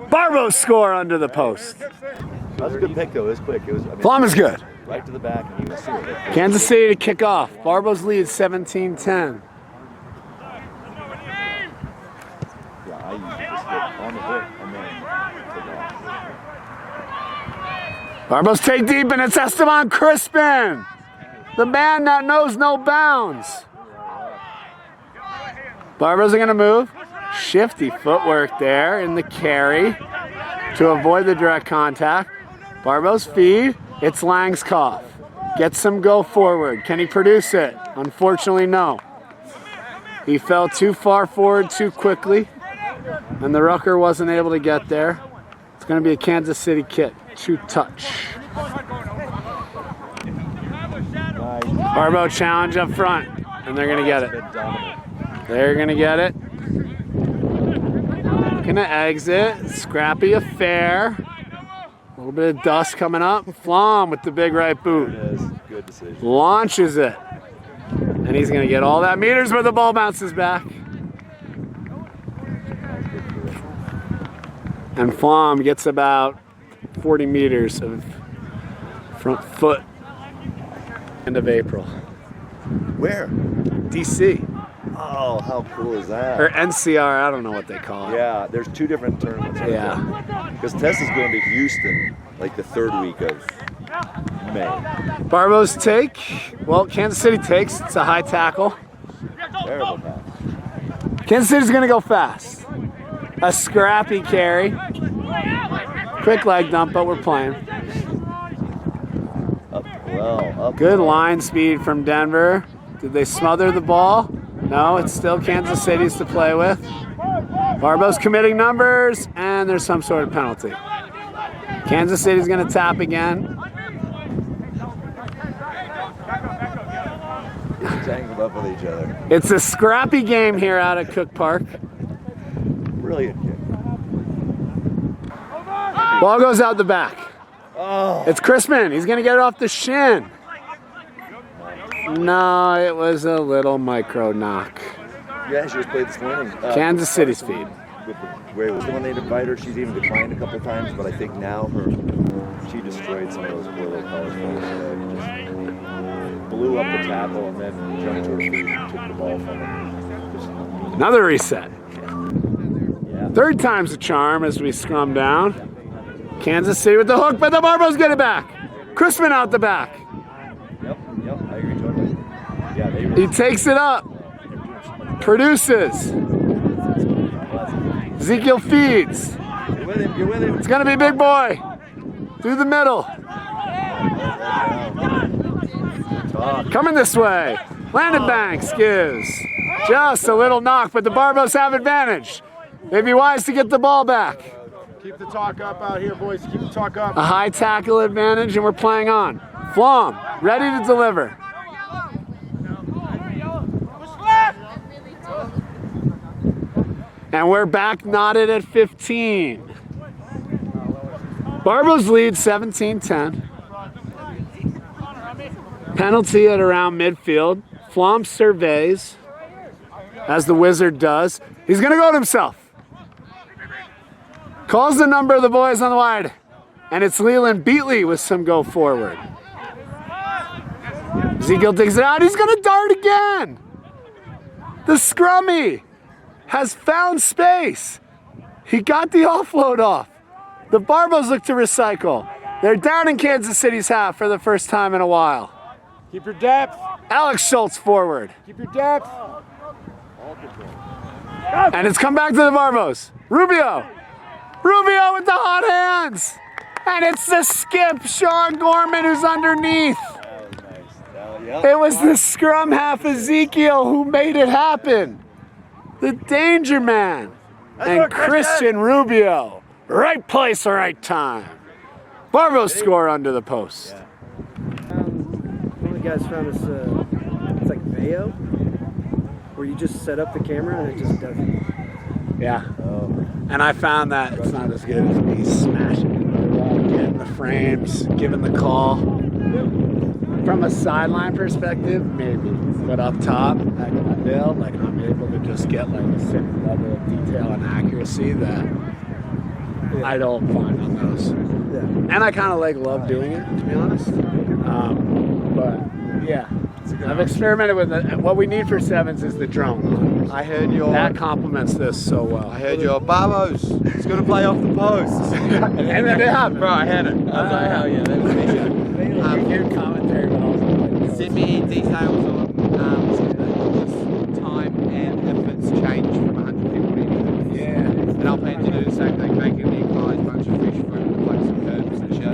Barbos score under the post. That was a good pick, though. It was quick. It was, I mean, Flom is good. right to the back. And he was seeing it. Kansas City to kick off. Barbos lead 17-10. Yeah, I used this hit on the hook and then took off. Barbos take deep, and it's Esteban Crispin, the man that knows no bounds. Barbos are going to move. Shifty footwork there in the carry to avoid the direct contact. Barbos feed. It's Langskov. Gets some go forward. Can he produce it? Unfortunately, no. He fell too far forward too quickly, and the rucker wasn't able to get there. It's going to be a Kansas City kick. 2-touch. Barbo challenge up front, and they're going to get it. They're going to get it. Gonna exit. Scrappy affair. A little bit of dust coming up. Flom with the big right boot. It is. Good decision. Launches it. And he's gonna get all that meters, but the ball bounces back. And Flom gets about 40 meters of front foot. End of April. Where? DC. Oh, how cool is that? Or NCR, I don't know what they call it. Yeah, there's 2 different tournaments. Yeah. Because Tess is going to Houston like the 3rd week of May. Barbos take. Well, Kansas City takes. It's a high tackle. Terrible pass. Kansas City's going to go fast. A scrappy carry. Quick leg dump, but we're playing. well. Up. Good line speed from Denver. Did they smother the ball? No, it's still Kansas City's to play with. Barbos committing numbers, and there's some sort of penalty. Kansas City's going to tap again. Tangled up with each other. It's a scrappy game here out at Cook Park. Brilliant kick. Ball goes out the back. Oh. It's Crispin. He's going to get it off the shin. No, it was a little micro knock. Yeah, she just played this morning. Kansas City's feed. Where it was the one they invite her, she's even declined a couple times, but I think now she destroyed some of those poor little college players today. Just blew up the tackle and then jumped to her feet and took the ball from her. Just, Another reset. yeah. Third time's a charm as we scrum down. Kansas City with the hook, but the Barbos get it back. Crispin out the back. Yep, I agree totally. Yeah, they really He takes it up. Produces. Ezekiel feeds. You're with him. It's going to be big boy. Through the middle. Coming this way. Landon Banks gives just a little knock, but the Barbos have advantage. They'd be wise to get the ball back. Keep the talk up out here, boys. Keep the talk up. A high tackle advantage, and we're playing on. Flom, ready to deliver. And we're back knotted at 15. Barbos lead 17-10. Penalty at around midfield. Flom surveys, as the Wizard does. He's going to go to himself. Calls the number of the boys on the wide. And it's Leland Beatley with some go forward. Ezekiel digs it out. He's going to dart again. The scrummy has found space. He got the offload off. The Barbos look to recycle. They're down in Kansas City's half for the first time in a while. Keep your depth. Alex Schultz forward. Keep your depth. And it's come back to the Barbos. Rubio with the hot hands. And it's the skip, Sean Gorman, who's underneath. It was the scrum half Ezekiel who made it happen. The danger man. And Christian Rubio. Right place, right time. Barbos score under the post. One of the guys found this, it's like Veo, where you just set up the camera and it just does it. Yeah. And I found that it's not as good as me smashing it. Getting the frames, giving the call. From a sideline perspective, maybe. But up top, I got build, like I'm able to just get like a certain level of detail and accuracy that I don't find on those. Yeah. And I kind of love doing it, to be honest. But yeah, I've experimented with it. What we need for sevens is the drone. I heard your. That complements this so well. I heard your Barbos. It's going to play off the post. And then it happened. Bro, I had it. I was like, hell yeah, that was me. Good commentary, but also like, Send me details on time and if it's changed from 100 people to anything. yeah. And I'll plan to do the same thing, making the guys a bunch of fresh fruit with like some herbs and shit.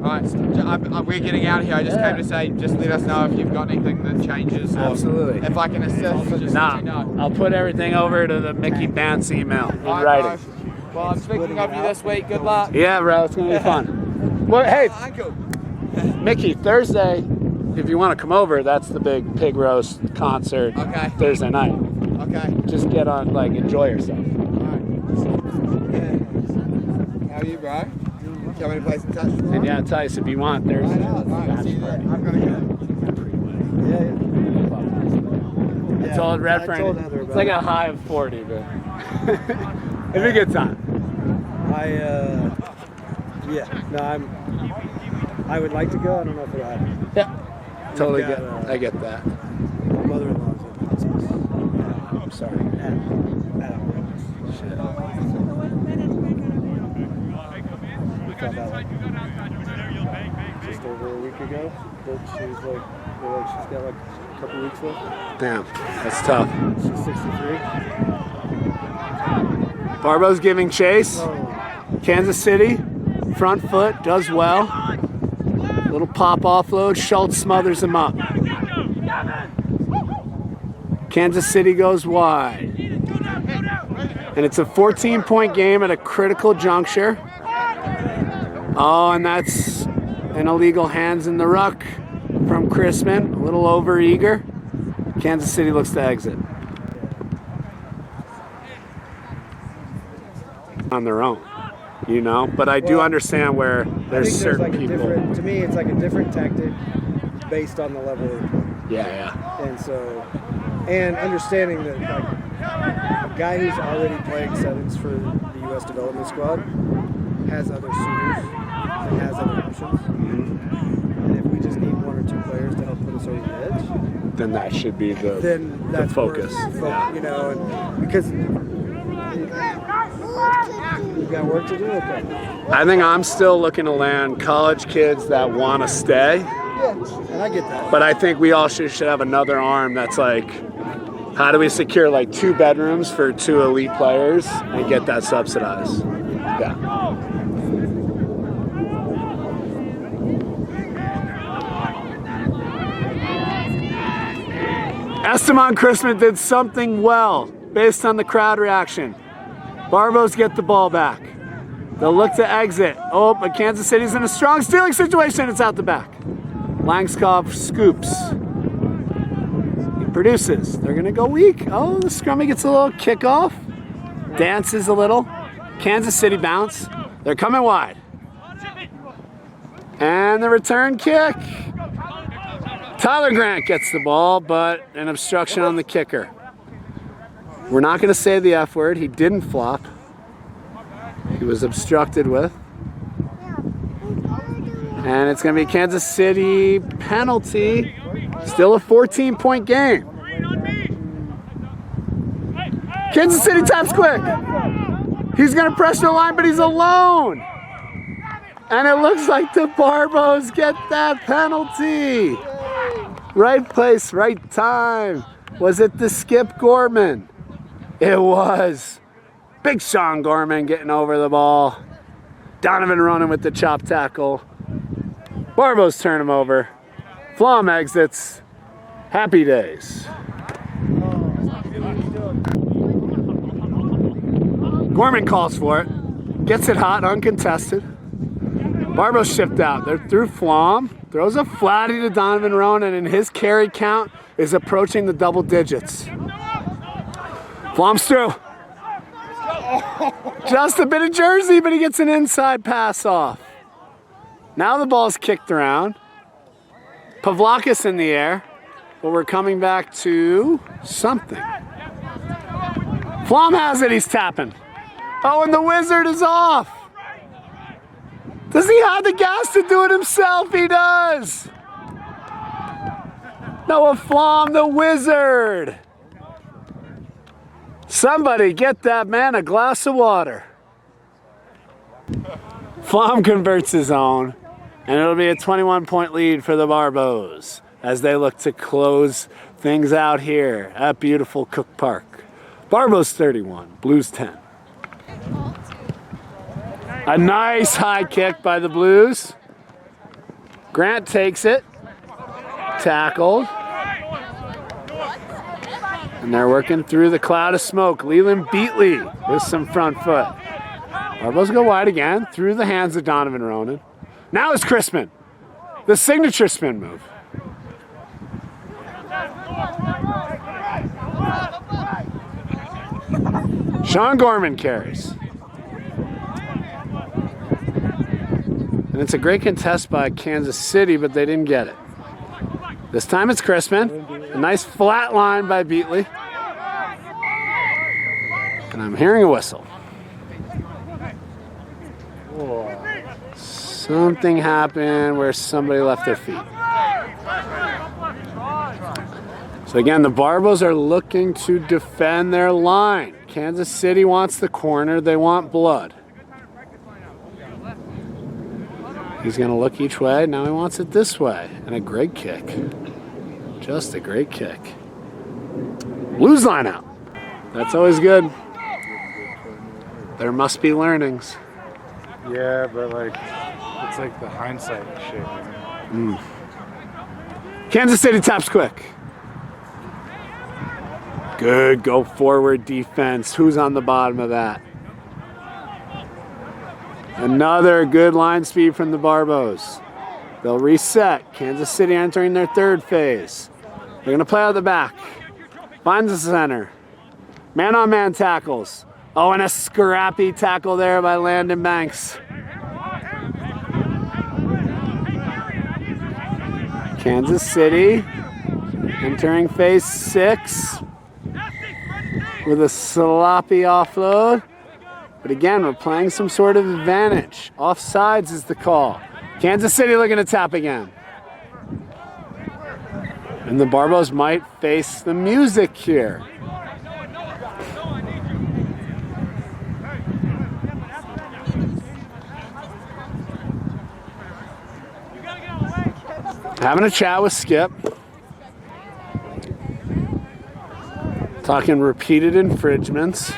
Alright, we're getting out of here. I just came to say, just let us know if you've got anything that changes. Or Absolutely. if I can assist, just Nah, let me know. I'll put everything over to the Mickey Bounce email in Alright, writing. bro. Well, I'm speaking of you this week. Good luck. Yeah, bro, it's gonna be fun. Well, hey, Uncle. Mickey, Thursday, if you want to come over, that's the big pig roast concert. Okay. Thursday night. Okay. Just get on, like, enjoy yourself. How are you, bro? Coming to play some touch tomorrow? And yeah, Tice, if you want, there's Right on. Alright, see you there. I've got to go. I told Red I Friend, told Heather it's about like it. a high of 40, but it'll be a good time. I would like to go. I don't know if it'll happen. Yeah, totally got, get. I get that. My mother-in-law's in the hospice. I'm sorry. Shit. We found out like just over a week ago that she's like she's got like a couple weeks left. Damn, that's tough. She's 63. Barbos giving chase. Oh, Kansas City, front foot, does well. Little pop offload. Schultz smothers him up. Kansas City goes wide. And it's a 14-point game at a critical juncture. Oh, and that's an illegal hands in the ruck from Chrisman. A little over-eager. Kansas City looks to exit. On their own, you know? But I do understand where there's certain like people. To me, it's like a different tactic based on the level of play. Yeah. And so, and understanding that like a guy who's already playing sevens for the U.S. development squad has other suitors and has other options. And if we just need one or two players to help put us over the edge, Then that should be the that's focus. You know, and because we've got work to do. Okay. I think I'm still looking to land college kids that want to stay. Yeah, and I get that. But I think we all should have another arm that's like, how do we secure like 2 bedrooms for 2 elite players and get that subsidized? Yeah. Esteban Christmas did something well based on the crowd reaction. Barbos get the ball back. They'll look to exit. Oh, but Kansas City's in a strong stealing situation. It's out the back. Langskov scoops. He produces. They're going to go weak. Oh, the scrummy gets a little kickoff. Dances a little. Kansas City bounce. They're coming wide. And the return kick. Tyler Grant gets the ball, but an obstruction on the kicker. We're not going to say the F word. He didn't flop. He was obstructed with. And it's going to be Kansas City penalty. Still a 14-point game. Kansas City taps quick. He's going to pressure the line, but he's alone. And it looks like the Barbos get that penalty. Right place, right time. Was it the Skip Gorman? It was. Big Sean Gorman getting over the ball. Donovan running with the chop tackle. Barbos turn him over. Flom exits. Happy days. Gorman calls for it. Gets it hot, uncontested. Barbos shipped out. They're through Flom. Throws a flatty to Donovan Ronan, and his carry count is approaching the double digits. Flom's through. Just a bit of jersey, but he gets an inside pass off. Now the ball's kicked around. Pavlakis in the air, but we're coming back to something. Flom has it, he's tapping. Oh, and the wizard is off. Does he have the gas to do it himself? He does. Noah Flom, the wizard. Somebody get that man a glass of water. Flom converts his own, and it'll be a 21-point lead for the Barbos as they look to close things out here at beautiful Cook Park. Barbos 31, Blues 10. A nice high kick by the Blues. Grant takes it. Tackled. And they're working through the cloud of smoke. Leland Beatley with some front foot. Barbos go wide again through the hands of Donovan Ronan. Now it's Chrisman. The signature spin move. Sean Gorman carries. And it's a great contest by Kansas City, but they didn't get it. This time it's Chrisman. A nice flat line by Beatley. And I'm hearing a whistle. Something happened where somebody left their feet. So again, the Barbos are looking to defend their line. Kansas City wants the corner. They want blood. He's going to look each way. Now he wants it this way. And a great kick. Just a great kick. Blues line out. That's always good. There must be learnings. Yeah, but like, it's like the hindsight shit. Kansas City taps quick. Good go forward defense. Who's on the bottom of that? Another good line speed from the Barbos. They'll reset. Kansas City entering their third phase. They're going to play out the back. Finds the center. Man-on-man tackles. Oh, and a scrappy tackle there by Landon Banks. Kansas City entering phase 6 with a sloppy offload. But again, we're playing some sort of advantage. Offsides is the call. Kansas City looking to tap again. And the Barbos might face the music here. Having a chat with Skip. Talking repeated infringements.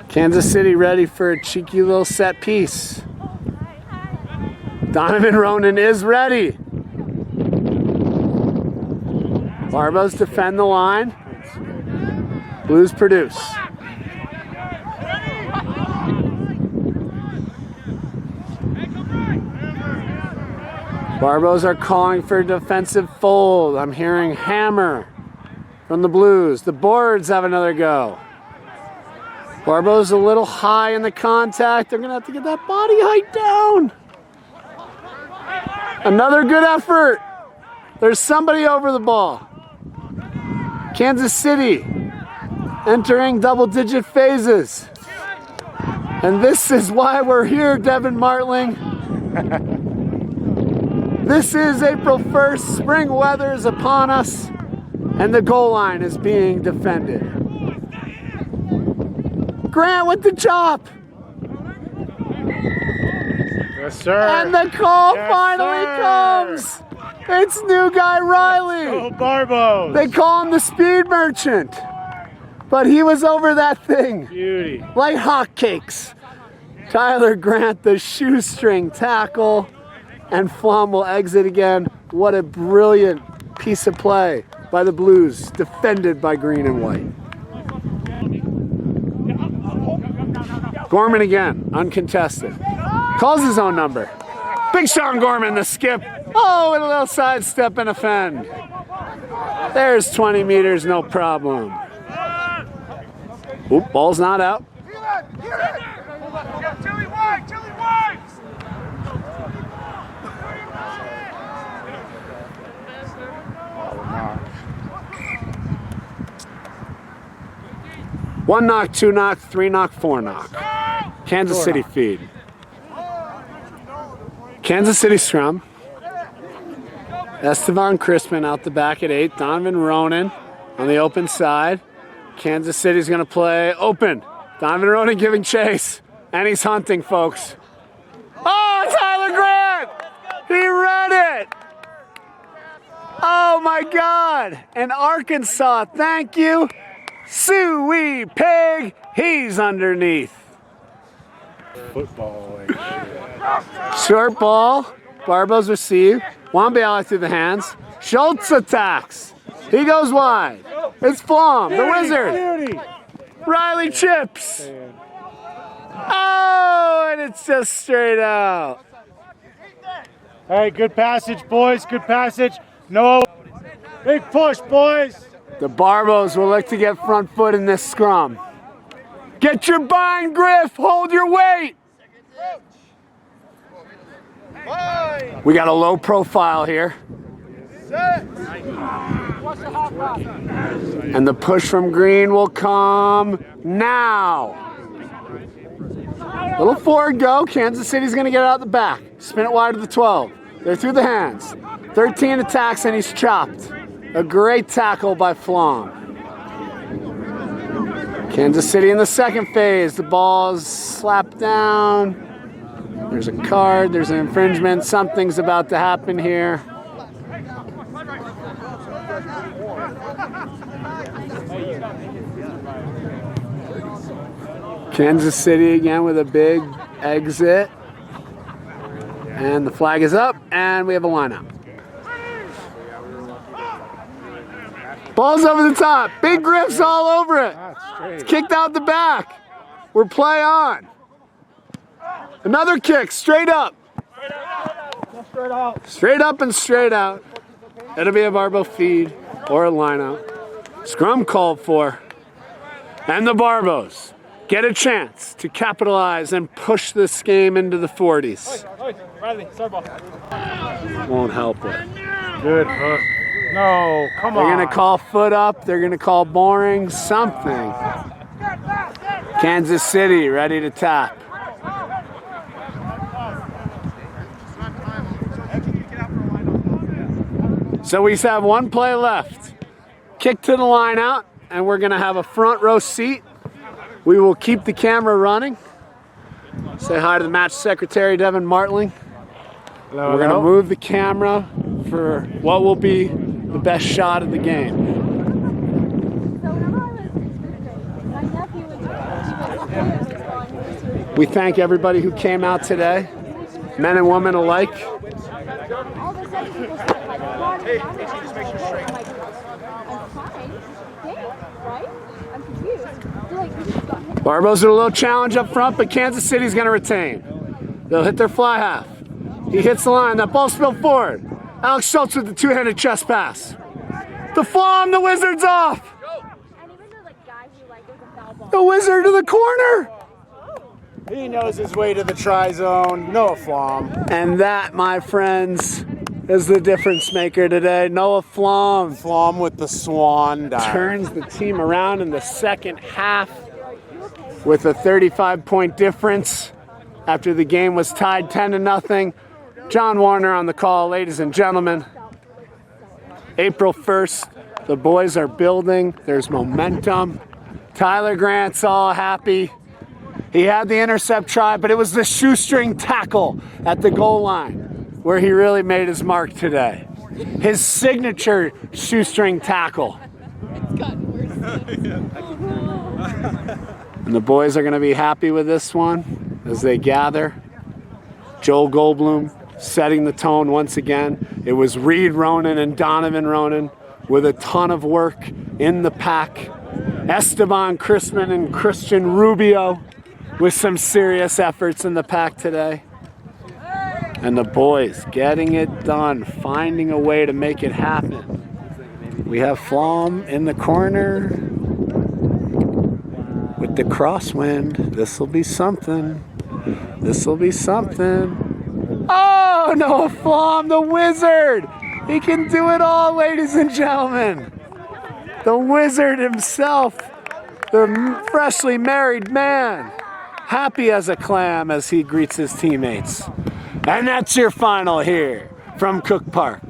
Kansas City ready for a cheeky little set piece. Donovan Ronan is ready. Barbos defend the line. Blues produce. Barbos are calling for defensive fold. I'm hearing hammer from the Blues. The boards have another go. Barbos a little high in the contact. They're going to have to get that body height down. Another good effort. There's somebody over the ball. Kansas City entering double-digit phases. And this is why we're here, Devin Martling. This is April 1st. Spring weather is upon us, and the goal line is being defended. Grant with the chop. Yes, sir. And the call Yes, finally sir. comes. It's new guy Riley. Oh, Barbos. They call him the speed merchant. But he was over that thing Beauty. like hotcakes. Tyler Grant, the shoestring tackle. And Flom will exit again. What a brilliant piece of play by the Blues, defended by green and white. Gorman again, uncontested. Calls his own number. Big Sean Gorman, the skip. Oh, and a little sidestep and offend. There's 20 meters, no problem. Oop, ball's not out. Chili wide, Chili wide! One knock, two knock, three knock, four knock. Kansas City feed. Kansas City scrum. Estevan Crispin out the back at 8. Donovan Ronan on the open side. Kansas City's going to play open. Donovan Ronan giving chase. And he's hunting, folks. Oh, Tyler Grant! He read it! Oh, my God! And Arkansas, thank you. Suey Pig, he's underneath. Football. Short ball. Barbos receive. Wambiala through the hands. Schultz attacks. He goes wide. It's Flom, the wizard. Beauty. Riley chips. Oh, and it's just straight out. Hey, good passage, boys. Good passage. No. Big push, boys. The Barbos will look to get front foot in this scrum. Get your bind, Griff. Hold your weight. We got a low profile here. And the push from Green will come now. Little forward go. Kansas City's going to get out the back. Spin it wide to the 12. They're through the hands. 13 attacks and he's chopped. A great tackle by Flom. Kansas City in the second phase. The ball's slapped down. There's a card. There's an infringement. Something's about to happen here. Kansas City again with a big exit. And the flag is up, and we have a lineup. Ball's over the top. Big grips all over it. It's kicked out the back. We're play on. Another kick, straight up. Straight up and straight out. It'll be a Barbo feed or a lineout. Scrum called for. And the Barbos get a chance to capitalize and push this game into the 40s. Won't help it. Good hook. No, come on. They're going to call foot up. They're going to call boring, something. Kansas City ready to tap. So we have one play left. Kick to the line out, and we're going to have a front row seat. We will keep the camera running. Say hi to the match secretary, Devin Martling. Hello, we're going to move the camera for what will be the best shot of the game. We thank everybody who came out today, men and women alike. Barbos with a little challenge up front, but Kansas City's going to retain. They'll hit their fly half. He hits the line. That ball spilled forward. Alex Schultz with the two-handed chest pass. The Flom, the Wizard's off. The Wizard to the corner. He knows his way to the tri-zone. Noah Flom. And that, my friends, is the difference maker today. Noah Flom. Flom with the swan dive. Turns the team around in the second half with a 35-point difference after the game was tied 10-0. John Warner on the call, ladies and gentlemen. April 1st, the boys are building. There's momentum. Tyler Grant's all happy. He had the intercept try, but it was the shoestring tackle at the goal line where he really made his mark today. His signature shoestring tackle. It's gotten worse. And the boys are going to be happy with this one as they gather. Joel Goldblum setting the tone once again. It was Reed Ronan and Donovan Ronan with a ton of work in the pack. Esteban Crispin and Christian Rubio with some serious efforts in the pack today. And the boys getting it done, finding a way to make it happen. We have Flom in the corner with the crosswind. This will be something. This will be something. Oh, Noah Flom, the Wizard. He can do it all, ladies and gentlemen. The Wizard himself, the freshly married man, happy as a clam as he greets his teammates. And that's your final here from Cook Park.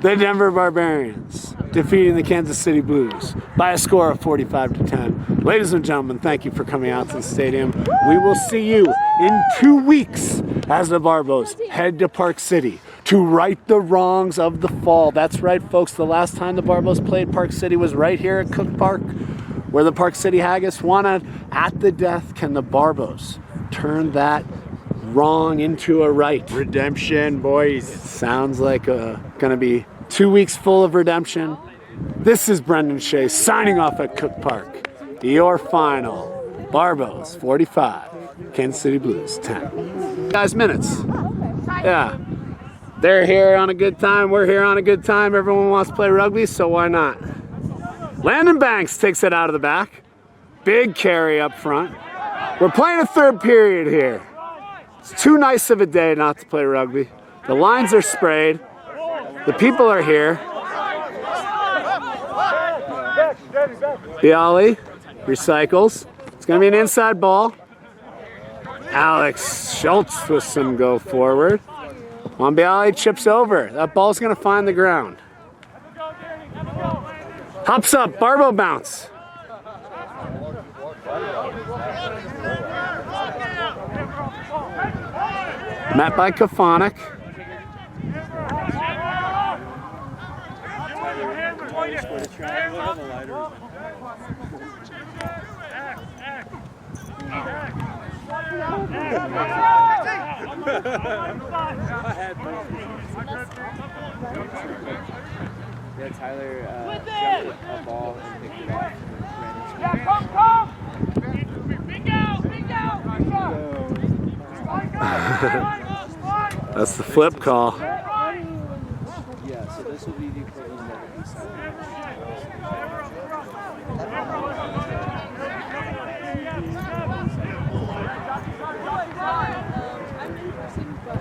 The Denver Barbarians defeating the Kansas City Blues by a score of 45-10. Ladies and gentlemen, thank you for coming out to the stadium. We will see you in 2 weeks as the Barbos head to Park City to right the wrongs of the fall. That's right, folks. The last time the Barbos played Park City was right here at Cook Park, where the Park City Haggis won it at the death. Can the Barbos turn that wrong into a right? Redemption, boys. Sounds like gonna be 2 weeks full of redemption. This is Brendan Shea signing off at Cook Park. Your final. Barbos 45, Kansas City Blues 10. Guys, minutes. Yeah. They're here on a good time. We're here on a good time. Everyone wants to play rugby, so why not? Landon Banks takes it out of the back. Big carry up front. We're playing a third period here. It's too nice of a day not to play rugby. The lines are sprayed. The people are here. Bialy recycles. It's going to be an inside ball. Alex Schultz with some go forward. Bialy chips over. That ball's going to find the ground. Hops up. Barbo bounce. Met by Kafonik. Yeah, Tyler jumped a ball and picked it up. Yeah, come! Bingo! That's the flip call. Yeah, so this will be the equivalent of the side. I'm interested, but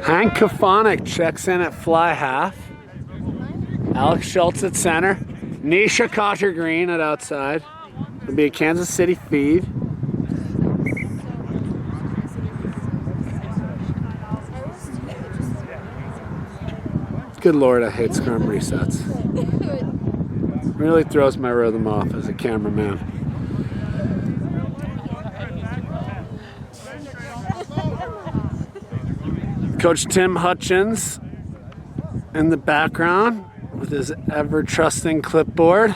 Hank Kafonik checks in at fly half. Alex Schultz at center. Nisha Cotter Green at outside. It'll be a Kansas City feed. Good Lord, I hate scrum resets. Really throws my rhythm off as a cameraman. Coach Tim Hutchins in the background with his ever-trusting clipboard.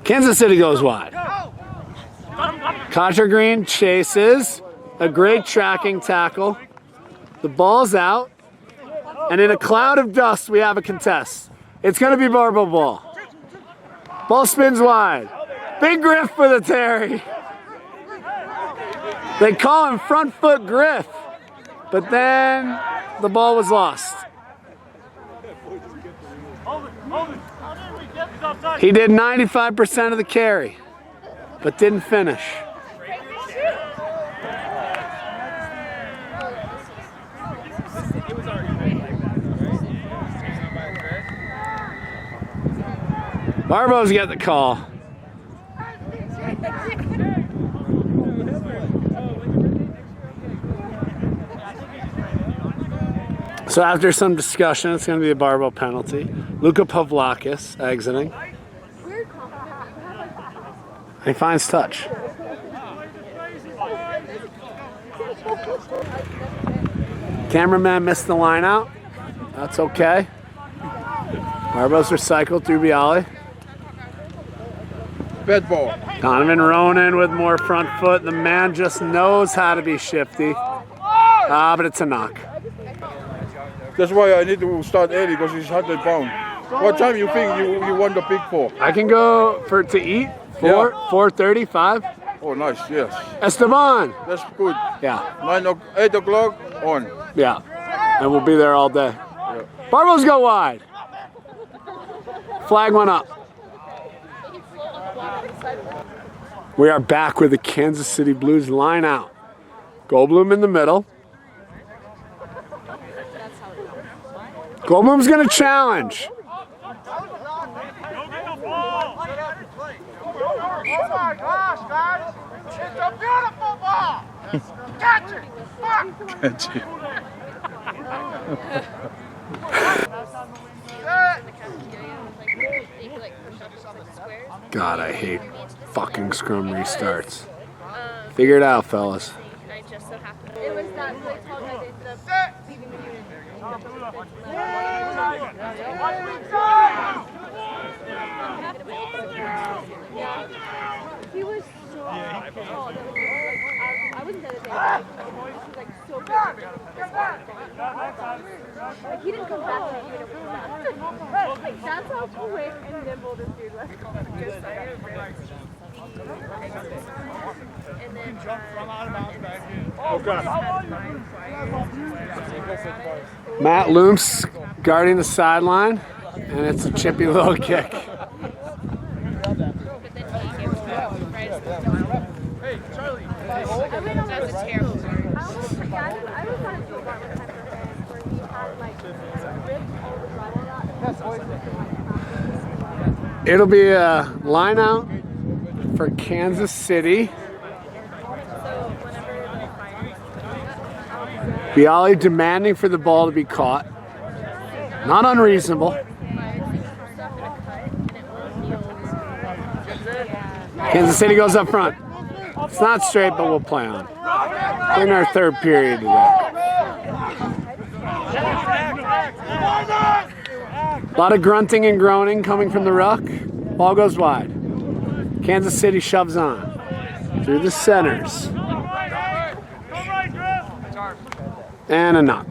Kansas City goes wide. Cotter Green chases. A great tracking tackle. The ball's out. And in a cloud of dust, we have a contest. It's going to be Barbo ball. Ball spins wide. Big Griff for the Terry. They call him front foot Griff. But then the ball was lost. He did 95% of the carry, but didn't finish. Barbos get the call. So after some discussion, it's going to be a Barbo penalty. Luka Pavlakis exiting. He finds touch. Cameraman missed the line out. That's okay. Barbos recycled through Bialy. Bed ball. Donovan Ronan with more front foot. The man just knows how to be shifty. But it's a knock. That's why I need to start early because he's 100 pounds. What time you think you want the pick for? I can go to eat. 4:35. Oh, nice, yes. Esteban. That's good. Yeah. 8 o'clock on. Yeah. And we'll be there all day. Yeah. Barbos go wide. Flag went up. We are back with the Kansas City Blues line out. Goldblum in the middle. Goldblum's going to challenge. Oh my gosh, guys! It's a beautiful ball! Catch it! Fuck! Catch it. God, I hate fucking scrum restarts. Figure it out, fellas. I just so happened. It was that really tall guy that leaving the unit. He was so tall. I wasn't there today. He was like so big. Like he didn't come back to the unit with that. Like that's how quick and nimble this dude was. Just and then Matt Looms guarding the sideline, and it's a chippy little kick. Hey, Charlie! That's a terrible story. I almost forgot it, but I was on a tour one time for him where he had like ripped all the drywall out. It'll be a line out for Kansas City. Bialy demanding for the ball to be caught. Not unreasonable. Kansas City goes up front. It's not straight, but we'll play on. We're in our third period today. A lot of grunting and groaning coming from the ruck. Ball goes wide. Kansas City shoves on through the centers. And a knock.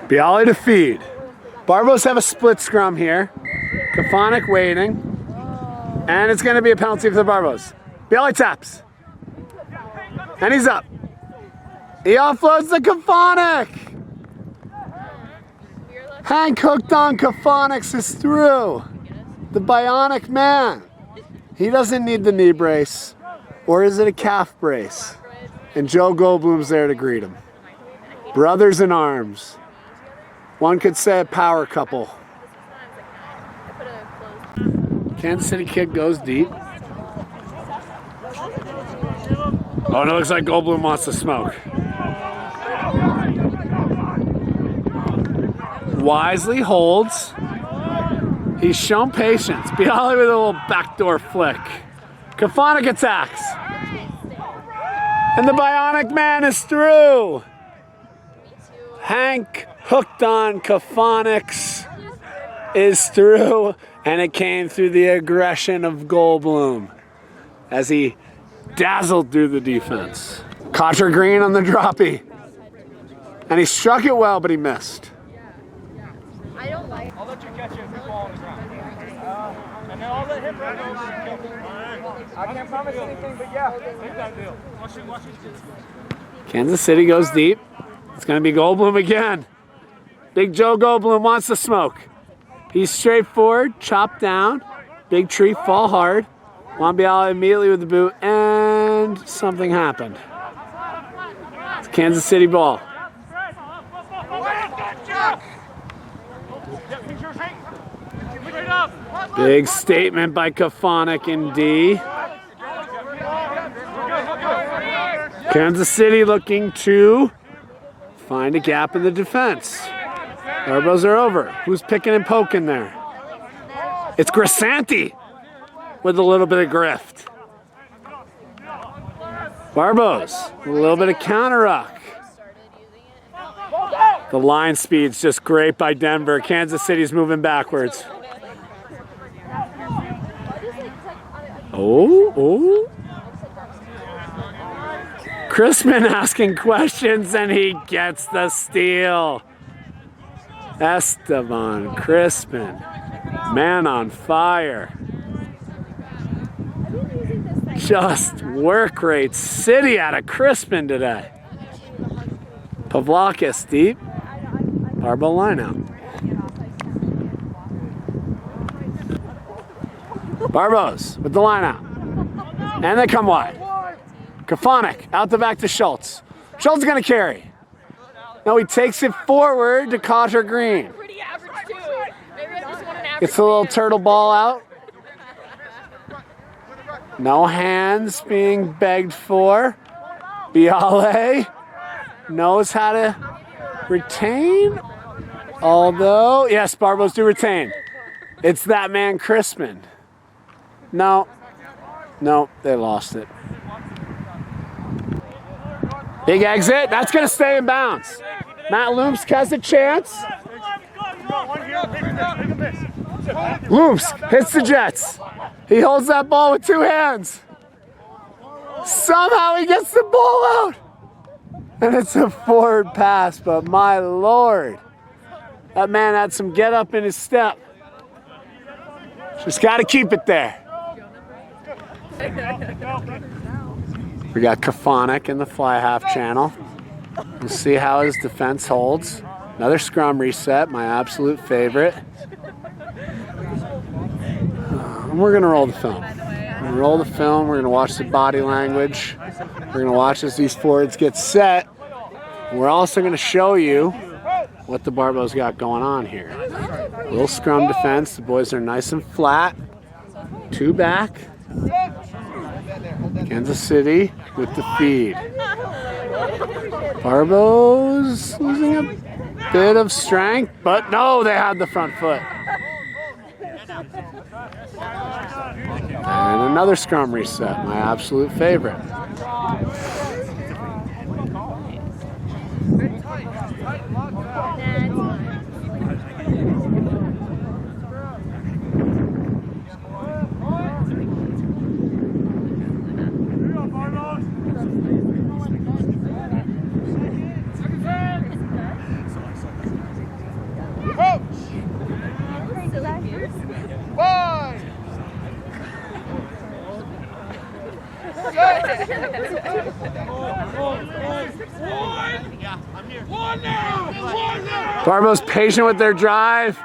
Bialy to feed. Barbos have a split scrum here. Kafonic waiting. And it's going to be a penalty for the Barbos. Bialy taps. And he's up. He offloads the Kafonic. Hank hooked on Kafonics is through. The bionic man. He doesn't need the knee brace. Or is it a calf brace? And Joe Goldblum's there to greet him. Brothers in arms. One could say a power couple. Kansas City kid goes deep. Oh, and it looks like Goldblum wants to smoke. Wisely holds. He's shown patience. Bialy with a little backdoor flick. Kafonic attacks. And the bionic man is through. Hank hooked on Kafonics is through, and it came through the aggression of Goldblum as he dazzled through the defense. Contra Green on the droppy. And he struck it well, but he missed. I'll let you catch it if you fall on the ground. And then I'll let him run over and catch it. I can't promise anything, but yeah. Take that deal. Watch it. Kansas City goes deep. It's going to be Goldblum again. Big Joe Goldblum wants to smoke. He's straightforward, chopped down. Big tree, fall hard. Bialy immediately with the boot, and something happened. It's Kansas City ball. Big statement by Kafonic in D. Kansas City looking to find a gap in the defense. Barbos are over. Who's picking and poking there? It's Grisanti with a little bit of grift. Barbos, a little bit of counter ruck. The line speed's just great by Denver. Kansas City's moving backwards. Oh. Crispin asking questions, and he gets the steal. Esteban Crispin, man on fire. Just work rate city out of Crispin today. Pavlakis deep. Barbo line out. Barbos with the line out. And they come wide. Kafonic out the back to Schultz. Schultz is going to carry. Now he takes it forward to Contra Green. It's a little turtle ball out. No hands being begged for. Bialy knows how to retain. Although, yes, Barbos do retain. It's that man Crispin. No, they lost it. Big exit. That's going to stay in bounds. Matt Lumsk has a chance. Lumsk hits the Jets. He holds that ball with two hands. Somehow he gets the ball out. And it's a forward pass, but my Lord. That man had some get up in his step. Just got to keep it there. We got Kafonic in the fly half channel. We'll see how his defense holds. Another scrum reset, my absolute favorite. And we're going to roll the film. We're going to roll the film. We're going to watch the body language. We're going to watch as these forwards get set. We're also going to show you what the Barbos got going on here. A little scrum defense. The boys are nice and flat. Two back. Kansas City with the feed. Barbos losing a bit of strength, but no, they had the front foot. And another scrum reset, my absolute favorite. Barbos patient with their drive,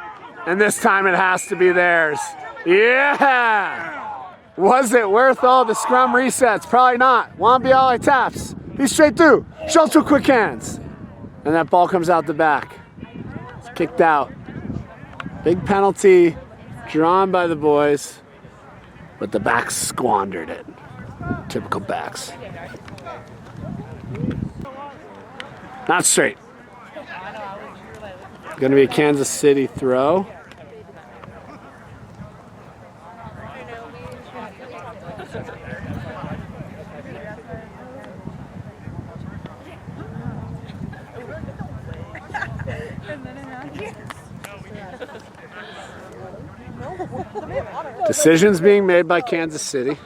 and this time it has to be theirs. Yeah! Was it worth all the scrum resets? Probably not. Wambiali taps. He's straight through. Schultz with quick hands. And that ball comes out the back. It's kicked out. Big penalty drawn by the boys, but the backs squandered it. Typical backs. Not straight. Going to be a Kansas City throw. Decisions being made by Kansas City.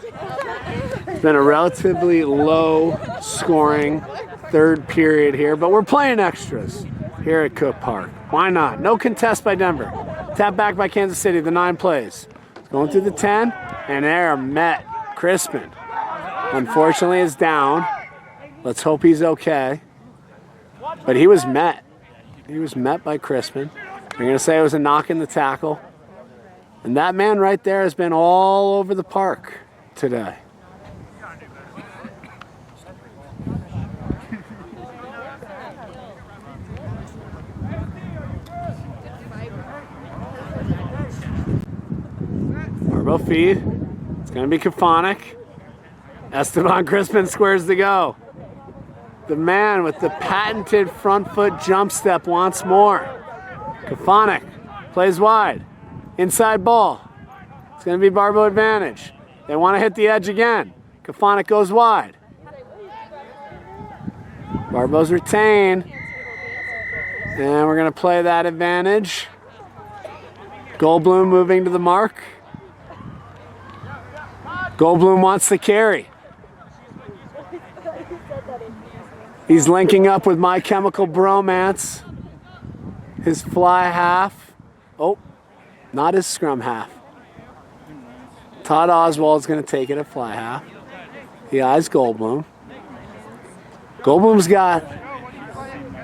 It's been a relatively low scoring third period here, but we're playing extras here at Cook Park. Why not? No contest by Denver. Tap back by Kansas City, the 9 plays. Going through the 10, and they're met. Crispin, unfortunately, is down. Let's hope he's okay. But he was met. He was met by Crispin. We're going to say it was a knock in the tackle. And that man right there has been all over the park today. Barbo feed. It's going to be Kafonik. Esteban Crispin squares to go. The man with the patented front foot jump step wants more. Kafonik plays wide. Inside ball. It's going to be Barbo advantage. They want to hit the edge again. Kafonik goes wide. Barbos retain. And we're going to play that advantage. Goldblum moving to the mark. Goldblum wants the carry. He's linking up with My Chemical Bromance. His fly half. Oh, not his scrum half. Todd Oswald's going to take it at fly half. He eyes Goldblum. Goldblum's got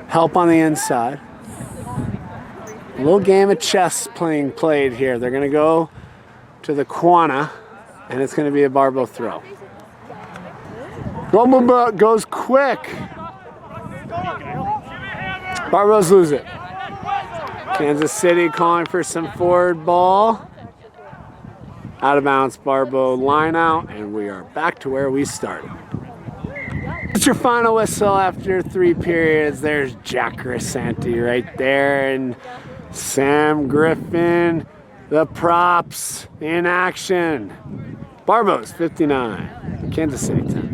help on the inside. A little game of chess played here. They're going to go to the Quana, and it's going to be a Barbo throw. Goldblum goes quick. Barbos lose it. Kansas City calling for some forward ball. Out of bounds, Barbo line out, and we are back to where we started. It's your final whistle after 3 periods. There's Jack Grisanti right there, and Sam Griffin, the props in action. Barbos 59, Kansas City 10.